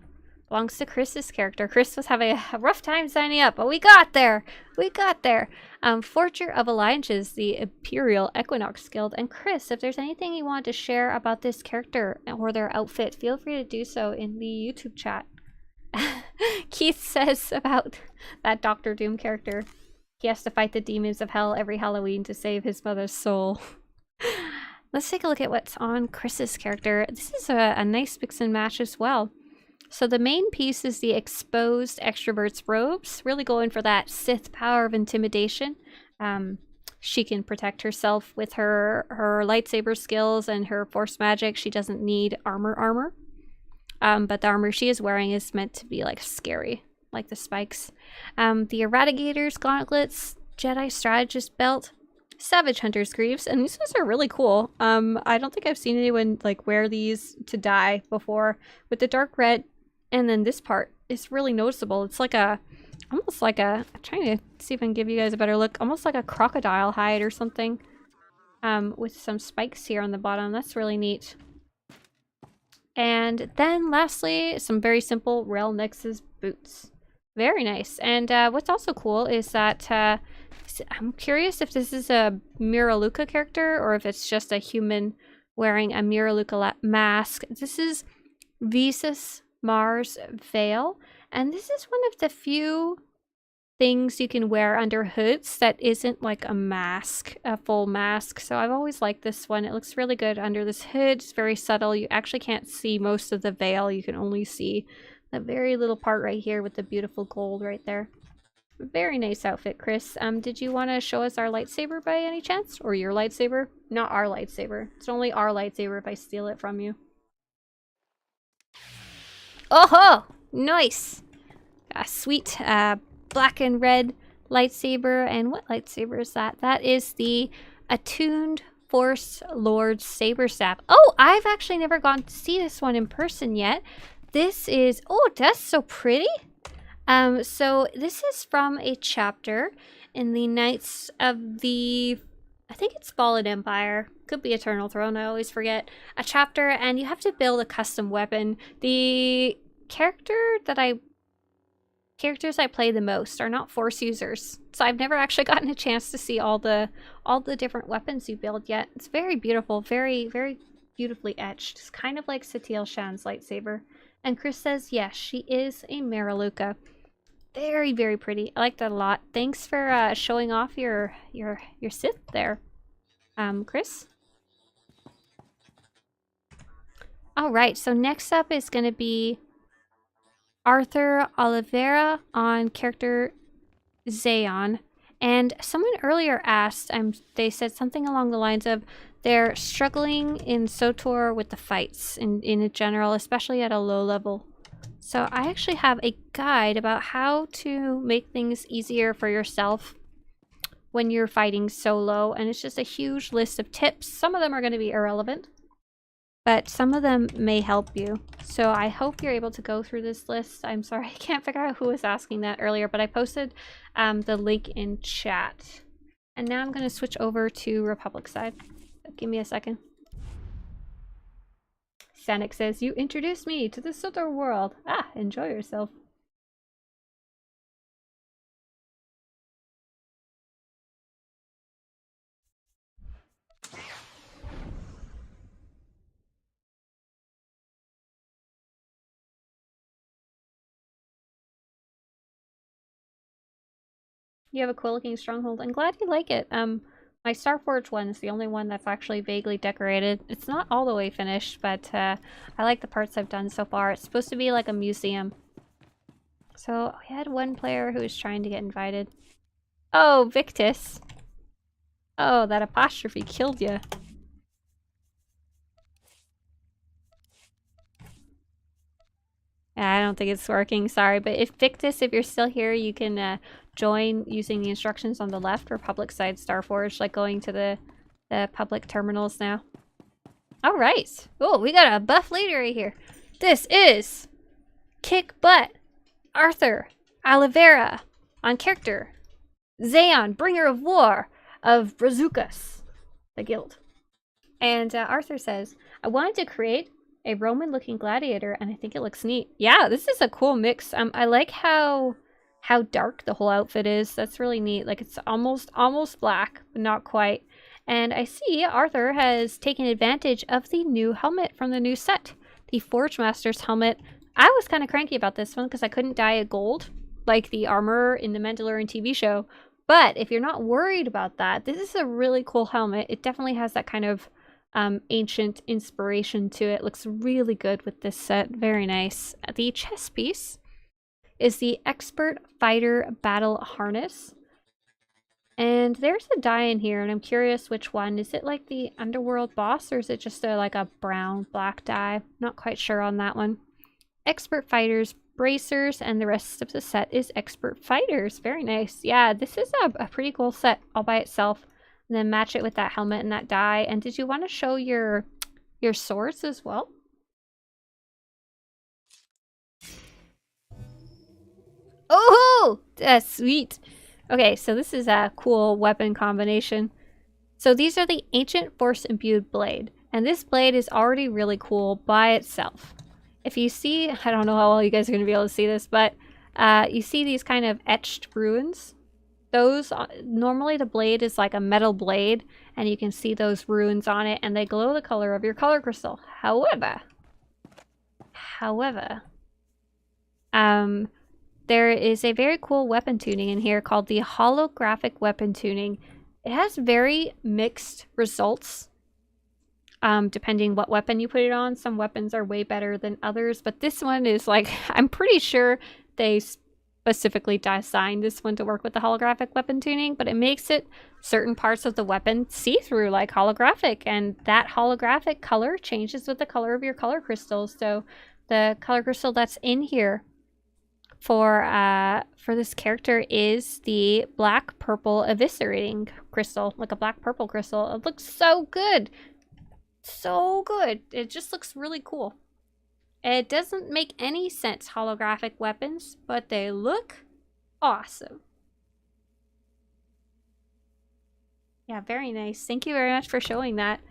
Belongs to Chris's character. Chris was having a rough time signing up, but we got there! We got there! Forger of Alliances, the Imperial Equinox Guild. And Chris, if there's anything you want to share about this character or their outfit, feel free to do so in the YouTube chat. Keith says about that Dr. Doom character, he has to fight the demons of hell every Halloween to save his mother's soul. Let's take a look at what's on Chris's character. This is a nice mix and match as well. So the main piece is the exposed extrovert's robes, really going for that Sith power of intimidation. She can protect herself with her lightsaber skills and her force magic. She doesn't need armor. But the armor she is wearing is meant to be like scary, like the spikes. The Eradicator's gauntlets, Jedi Strategist belt, Savage Hunter's greaves, and these ones are really cool. I don't think I've seen anyone like wear these to die before. With the dark red, and then this part is really noticeable. It's like almost like a, I'm trying to see if I can give you guys a better look, almost like a crocodile hide or something. With some spikes here on the bottom. That's really neat. And then lastly, some very simple Rail Nexus boots. Very nice. And what's also cool is that I'm curious if this is a Miraluka character or if it's just a human wearing a Miraluka mask. This is Visas Mars Veil, and this is one of the few things you can wear under hoods that isn't like a mask, a full mask. So I've always liked this one. It looks really good under this hood. It's very subtle. You actually can't see most of the veil. You can only see the very little part right here with the beautiful gold right there. Very nice outfit, Chris. Did you want to show us our lightsaber by any chance? Or your lightsaber? Not our lightsaber. It's only our lightsaber if I steal it from you. Oh-ho! Nice! A sweet black and red lightsaber. And what lightsaber is that? That is the Attuned Force Lord Saber Staff. Oh, I've actually never gotten to see this one in person yet. This is... Oh, that's so pretty! So this is from a chapter in the Knights of the... I think it's Fallen Empire. Could be Eternal Throne, I always forget. A chapter, and you have to build a custom weapon. The characters I play the most are not Force users. So I've never actually gotten a chance to see all the different weapons you build yet. It's very beautiful, very, very beautifully etched. It's kind of like Satele Shan's lightsaber. And Chris says, yes, she is a Miraluka. Very, very pretty. I like that a lot. Thanks for showing off your Sith there, Chris. All right, so next up is going to be Arthur Oliveira on character Zayon. And someone earlier asked, they said something along the lines of they're struggling in SWTOR with the fights in general, especially at a low level. So I actually have a guide about how to make things easier for yourself when you're fighting solo, and it's just a huge list of tips. Some of them are going to be irrelevant, but some of them may help you. So I hope you're able to go through this list. I'm sorry, I can't figure out who was asking that earlier, but I posted the link in chat. And now I'm going to switch over to Republic side. Give me a second. Sanic says, you introduced me to the SWTOR world. Ah, enjoy yourself. You have a cool looking stronghold. I'm glad you like it. My Starforge one is the only one that's actually vaguely decorated. It's not all the way finished, but I like the parts I've done so far. It's supposed to be like a museum. So we had one player who was trying to get invited. Oh, Victus. Oh, that apostrophe killed you. I don't think it's working, sorry. But if Victus, if you're still here, you can join using the instructions on the left for public side Starforge, like going to the public terminals now. All right. Oh, we got a buff leader right here. This is Kick Butt Arthur Oliveira on character. Zayon, Bringer of War of Brazucas, the guild. And Arthur says, I wanted to create a Roman-looking gladiator, and I think it looks neat. Yeah, this is a cool mix. I like how dark the whole outfit is. That's really neat. Like, it's almost black, but not quite. And I see Arthur has taken advantage of the new helmet from the new set, the Forge Master's helmet. I was kind of cranky about this one because I couldn't dye it gold, like the armor in the Mandalorian TV show. But if you're not worried about that, this is a really cool helmet. It definitely has that kind of ancient inspiration to it. Looks really good with this set. Very nice. The chest piece is the Expert Fighter Battle Harness. And there's a die in here, and I'm curious which one. Is it like the Underworld boss, or is it just like a brown-black die? Not quite sure on that one. Expert Fighters, Bracers, and the rest of the set is Expert Fighters. Very nice. Yeah, this is a pretty cool set all by itself. And then match it with that helmet and that die. And did you want to show your swords as well? Oh, that's sweet. Okay, so this is a cool weapon combination. So these are the Ancient Force Imbued Blade. And this blade is already really cool by itself. If you see, I don't know how well you guys are going to be able to see this, but you see these kind of etched runes? Those, normally the blade is like a metal blade, and you can see those runes on it, and they glow the color of your color crystal. However, there is a very cool weapon tuning in here called the holographic weapon tuning. It has very mixed results, depending what weapon you put it on. Some weapons are way better than others, but this one is like, I'm pretty sure they specifically designed this one to work with the holographic weapon tuning, but it makes it certain parts of the weapon see-through, like holographic, and that holographic color changes with the color of your color crystals. So the color crystal that's in here for this character is the black purple eviscerating crystal, like a black purple crystal. It looks so good. So good. It just looks really cool. It doesn't make any sense, holographic weapons, but they look awesome. Yeah, very nice. Thank you very much for showing that.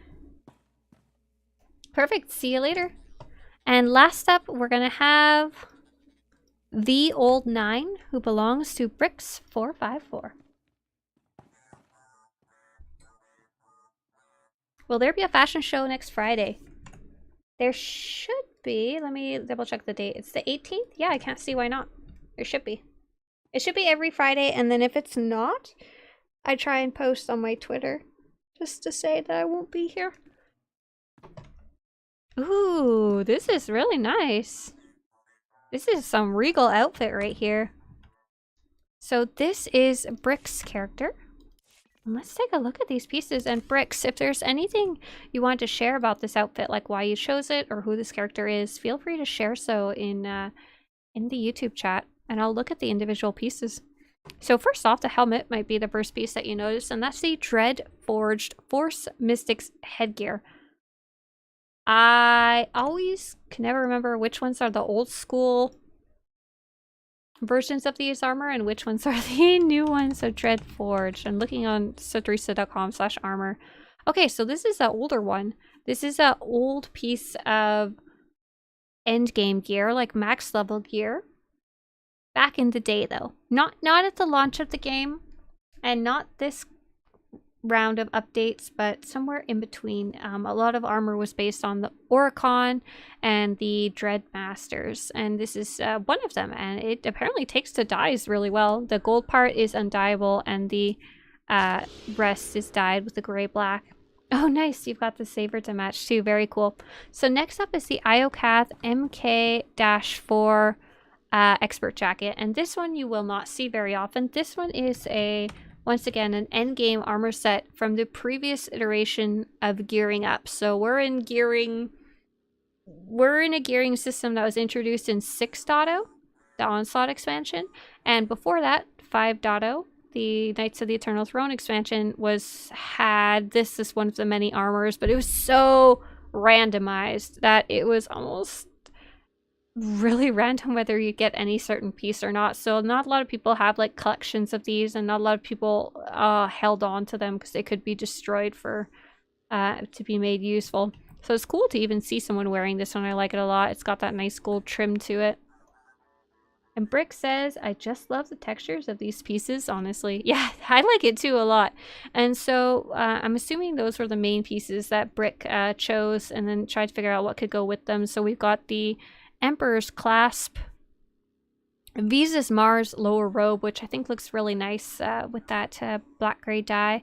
Perfect. See you later. And last up, we're going to have the Old Nine, who belongs to Bricks 454. Will there be a fashion show next Friday? There should be. Let me double check the date. It's the 18th? Yeah, I can't see why not. There should be. It should be every Friday, and then if it's not, I try and post on my Twitter just to say that I won't be here. Ooh, this is really nice. This is some regal outfit right here. So this is Brick's character. Let's take a look at these pieces. And Bricks, if there's anything you want to share about this outfit, like why you chose it or who this character is, feel free to share so in the YouTube chat, and I'll look at the individual pieces. So first off, the helmet might be the first piece that you notice, and that's the Dread Forged Force Mystics headgear. I always can never remember which ones are the old school versions of these armor and which ones are the new ones of Dreadforge. I'm looking on Swtorista.com/armor. Okay, so this is an older one. This is an old piece of endgame gear, like max level gear. Back in the day, though. Not at the launch of the game, and not this round of updates, but somewhere in between. A lot of armor was based on the Oricon and the Dreadmasters, and this is one of them, and it apparently takes to dyes really well. The gold part is undyeable, and the rest is dyed with the gray-black. Oh, nice. You've got the saber to match, too. Very cool. So next up is the Iocath MK-4 expert jacket, and this one you will not see very often. This one is once again an endgame armor set from the previous iteration of gearing up. So we're in a gearing system that was introduced in 6.0, the Onslaught expansion, and before that 5.0, the Knights of the Eternal Throne expansion, this is one of the many armors, but it was so randomized that it was almost really random whether you get any certain piece or not. So not a lot of people have like collections of these, and not a lot of people held on to them because they could be destroyed for to be made useful. So it's cool to even see someone wearing this one. I like it a lot. It's got that nice gold trim to it. And Brick says, I just love the textures of these pieces, honestly. Yeah, I like it too a lot. And so I'm assuming those were the main pieces that Brick chose and then tried to figure out what could go with them. So we've got the Emperor's Clasp, Visa's Mars lower robe, which I think looks really nice with that black-gray dye,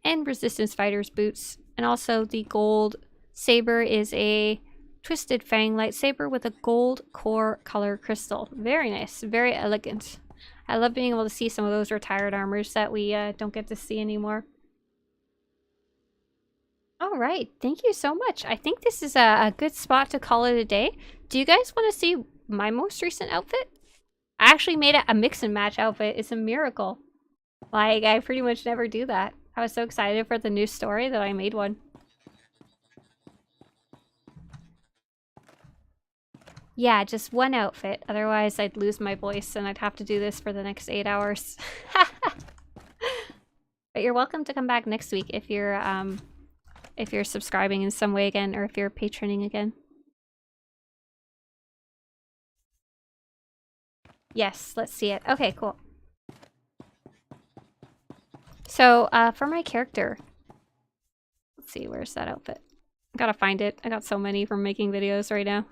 and Resistance Fighter's boots. And also the gold saber is a Twisted Fang lightsaber with a gold core color crystal. Very nice, very elegant. I love being able to see some of those retired armors that we don't get to see anymore. All right, thank you so much. I think this is a good spot to call it a day. Do you guys want to see my most recent outfit? I actually made it a mix and match outfit. It's a miracle. Like, I pretty much never do that. I was so excited for the new story that I made one. Yeah, just one outfit. Otherwise, I'd lose my voice and I'd have to do this for the next 8 hours. But you're welcome to come back next week if you're subscribing in some way again, or if you're patroning again. Yes, let's see it. Okay, cool. So, for my character, let's see, where's that outfit? I gotta find it. I got so many from making videos right now.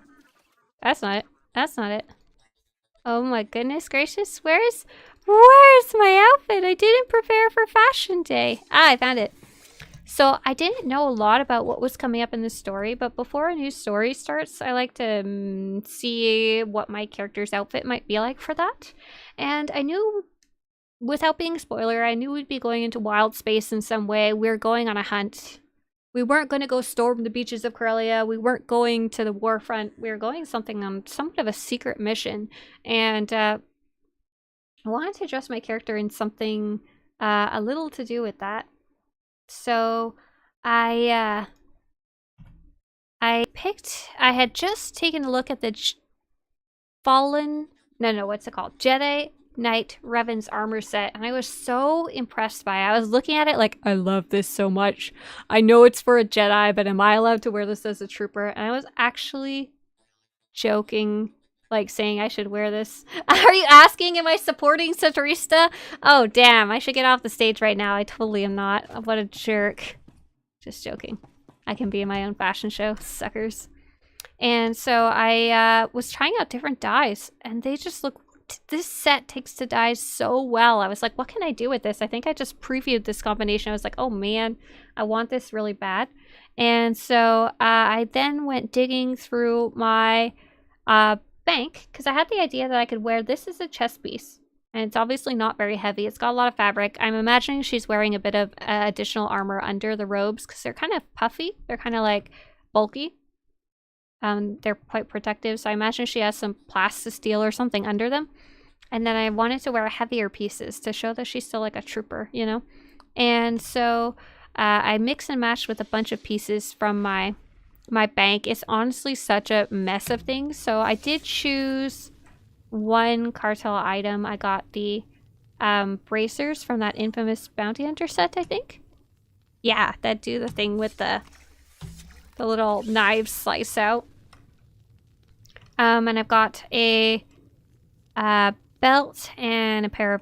That's not it. That's not it. Oh my goodness gracious. Where's my outfit? I didn't prepare for fashion day. Ah, I found it. So I didn't know a lot about what was coming up in this story, but before a new story starts, I like to see what my character's outfit might be like for that. And I knew, without being a spoiler, I knew we'd be going into wild space in some way. We're going on a hunt. We weren't going to go storm the beaches of Corellia. We weren't going to the war front. We were going something on somewhat of a secret mission. And I wanted to dress my character in something a little to do with that. So I had just taken a look at the Jedi Knight Revan's armor set, and I was so impressed by it. I was looking at it like, I love this so much. I know it's for a Jedi, but am I allowed to wear this as a trooper? And I was actually joking, like saying I should wear this. Are you asking, am I supporting Swtorista? Oh, damn, I should get off the stage right now. I totally am not. What a jerk. Just joking. I can be in my own fashion show, suckers. And so I was trying out different dyes, and they just look, this set takes to dye so well. I was like, what can I do with this? I think I just previewed this combination. I was like, oh man, I want this really bad. And so I then went digging through my bank, because I had the idea that I could wear this as a chest piece. And it's obviously not very heavy. It's got a lot of fabric. I'm imagining she's wearing a bit of additional armor under the robes, because they're kind of puffy. They're kind of like bulky. They're quite protective, so I imagine she has some plastisteel or something under them. And then I wanted to wear heavier pieces to show that she's still like a trooper, you know? And so I mix and match with a bunch of pieces from my my bank is honestly such a mess of things. So I did choose one cartel item. I got the bracers from that infamous bounty hunter set, I think. Yeah, that do the thing with the little knives slice out. And I've got a belt and a pair of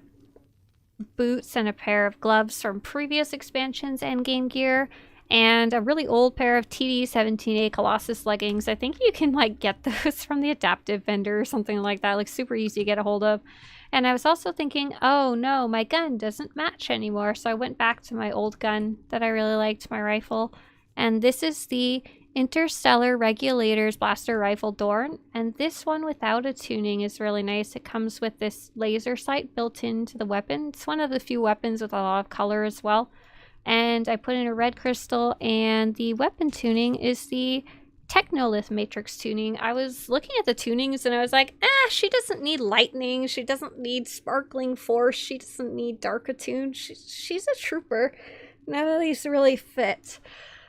boots and a pair of gloves from previous expansions and game gear, and a really old pair of TD17A Colossus leggings. I think you can like get those from the adaptive vendor or something like that, like super easy to get a hold of. And I was also thinking, oh no, my gun doesn't match anymore, so I went back to my old gun that I really liked, my rifle, and this is the Interstellar Regulators Blaster Rifle Dorn, and this one without a tuning is really nice. It comes with this laser sight built into the weapon. It's one of the few weapons with a lot of color as well. And I put in a red crystal, and the weapon tuning is the Technolith Matrix tuning. I was looking at the tunings and I was like, she doesn't need lightning, she doesn't need sparkling force, she doesn't need dark attune. She's a trooper. None of these really fit.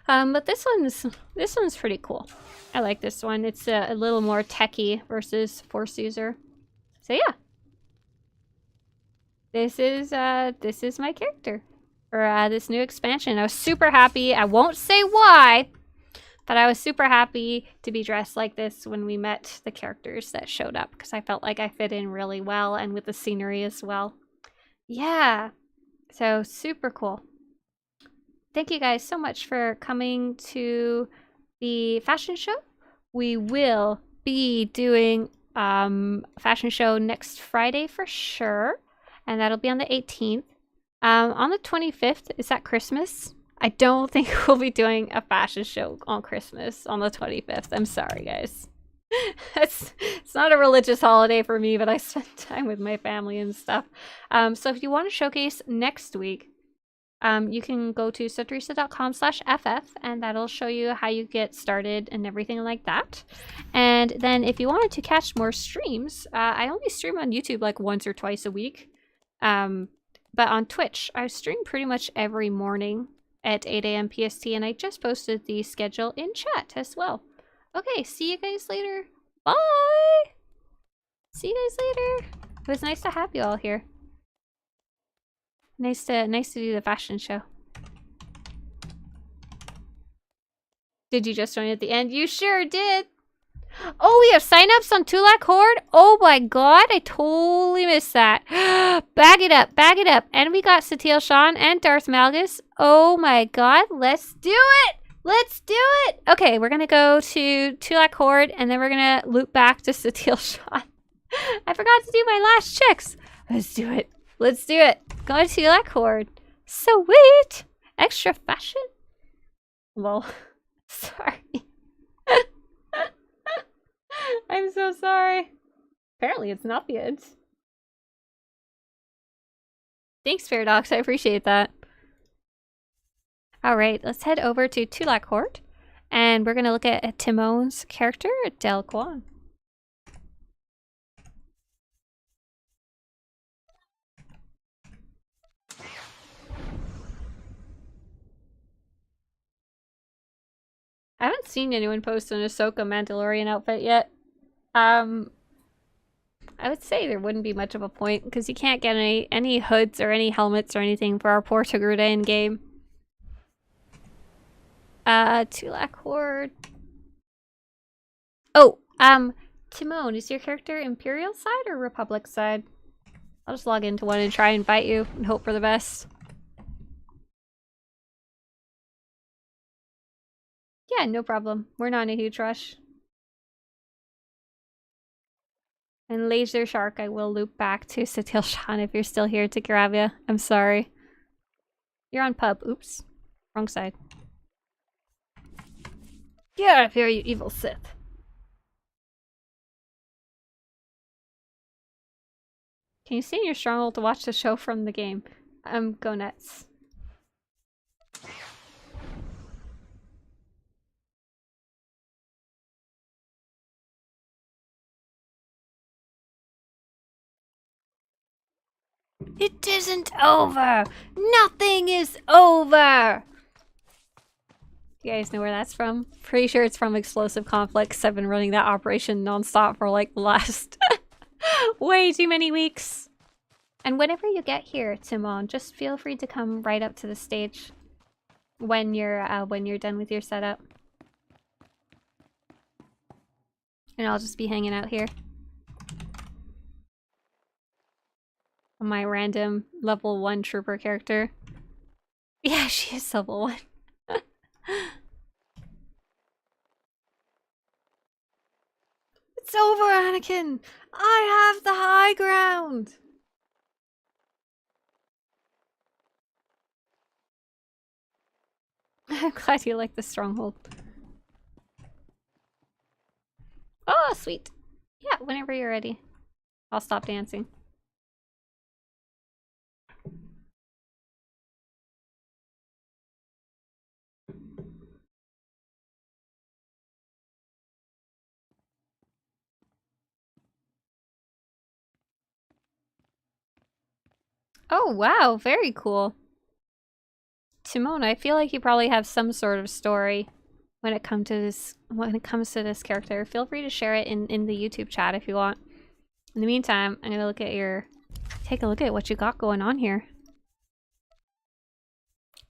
But this one's pretty cool. I like this one. It's a little more techy versus Force User. So yeah, this is my character for this new expansion. I was super happy. I won't say why, but I was super happy to be dressed like this when we met the characters that showed up, because I felt like I fit in really well, and with the scenery as well. Yeah, so super cool. Thank you guys so much for coming to the fashion show. We will be doing a fashion show next Friday for sure, and that'll be on the 18th. On the 25th, is that Christmas? I don't think we'll be doing a fashion show on Christmas on the 25th. I'm sorry, guys. It's not a religious holiday for me, but I spend time with my family and stuff. So if you want to showcase next week, you can go to swtorista.com/ff, and that'll show you how you get started and everything like that. And then if you wanted to catch more streams, I only stream on YouTube like once or twice a week. But on Twitch, I stream pretty much every morning at 8 a.m. PST, and I just posted the schedule in chat as well. Okay, see you guys later. Bye! See you guys later. It was nice to have you all here. Nice to do the fashion show. Did you just join at the end? You sure did! Oh, we have signups on Tulak Horde? Oh my god, I totally missed that. Bag it up, bag it up. And we got Satil Sean and Darth Malgus. Oh my god, let's do it! Let's do it! Okay, we're gonna go to Tulak Horde, and then we're gonna loop back to Satil Sean. I forgot to do my last checks. Let's do it. Let's do it. Going to Tulak Horde. Sweet! Extra fashion? Well, sorry. I'm so sorry. Apparently it's not the end. Thanks, Paradox. I appreciate that. Alright, let's head over to Tulak Horde, and we're going to look at Timon's character, Del Quan. I haven't seen anyone post an Ahsoka Mandalorian outfit yet. I would say there wouldn't be much of a point, because you can't get any hoods or any helmets or anything for our poor Togruta in game. Tulak Horde. Oh, Timon, is your character Imperial side or Republic side? I'll just log into one and try and invite you and hope for the best. Yeah, no problem. We're not in a huge rush. And Laser Shark, I will loop back to Satil Shan if you're still here to grab you. I'm sorry. You're on pub. Oops. Wrong side. Get out of here, you evil Sith. Can you stay in your stronghold to watch the show from the game? Go nuts. It isn't over! Nothing is over! You guys know where that's from? Pretty sure it's from Explosive Conflicts. I've been running that operation nonstop for like the last way too many weeks. And whenever you get here, Timon, just feel free to come right up to the stage when you're done with your setup. And I'll just be hanging out here. My random level 1 trooper character. Yeah, she is level 1. It's over, Anakin! I have the high ground! I'm glad you like the stronghold. Oh, sweet. Yeah, whenever you're ready. I'll stop dancing. Oh, wow, very cool. Timon, I feel like you probably have some sort of story when it comes to this character. Feel free to share it in the YouTube chat if you want. In the meantime, I'm gonna take a look at what you got going on here.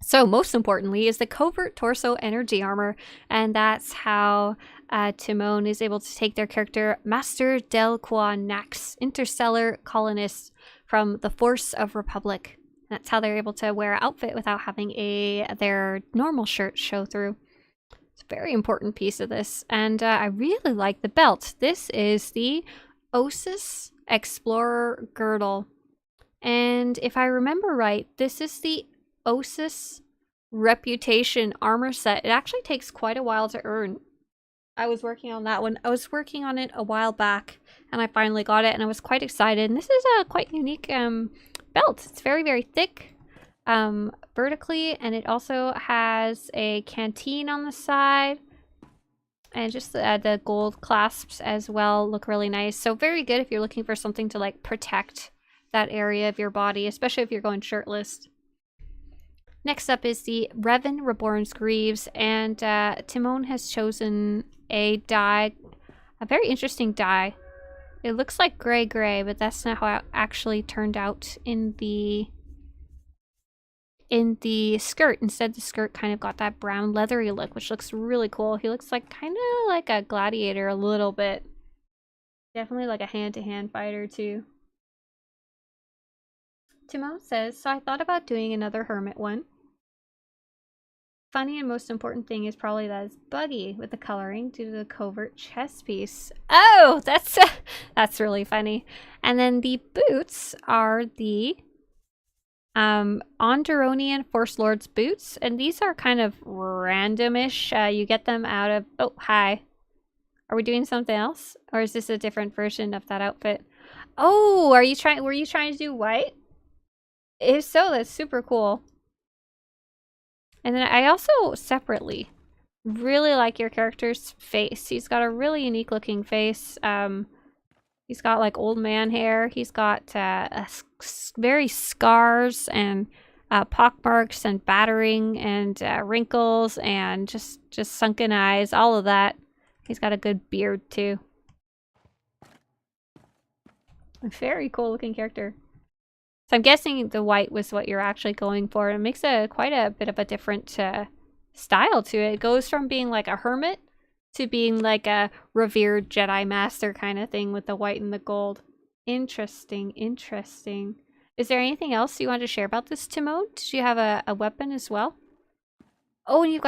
So most importantly is the covert torso energy armor, and that's how Timon is able to take their character Master Delqua Nax, interstellar colonist from the Force of Republic. That's how they're able to wear an outfit without having their normal shirt show through. It's a very important piece of this, and I really like the belt. This is the Osis Explorer Girdle, and if I remember right, this is the Osis Reputation armor set. It actually takes quite a while to earn. I was working on that one. I was working on it a while back, and I finally got it, and I was quite excited. And this is a quite unique belt. It's very, very thick vertically, and it also has a canteen on the side. And just the gold clasps as well look really nice. So very good if you're looking for something to like protect that area of your body, especially if you're going shirtless. Next up is the Revan Reborn's Greaves, and Timon has chosen a dye, a very interesting dye. It looks like gray, but that's not how it actually turned out in the skirt. Instead, the skirt kind of got that brown leathery look, which looks really cool. He looks like kind of like a gladiator a little bit. Definitely like a hand-to-hand fighter too. Timon says, so I thought about doing another hermit one. Funny and most important thing is probably that it's buggy with the coloring due to the covert chest piece. Oh, that's really funny. And then the boots are the Onderonian Force Lord's boots, and these are kind of randomish. You get them out of... Oh, hi. Are we doing something else? Or is this a different version of that outfit? Oh, were you trying to do white? If so, that's super cool. And then I also separately really like your character's face. He's got a really unique looking face. He's got like old man hair. He's got very scars and pockmarks and battering and wrinkles and just sunken eyes, all of that. He's got a good beard too. A very cool looking character. So I'm guessing the white was what you're actually going for. It makes quite a bit of a different style to it. It goes from being like a hermit to being like a revered Jedi Master kind of thing with the white and the gold. Interesting, interesting. Is there anything else you want to share about this, Timon? Did you have a weapon as well? Oh, and you've got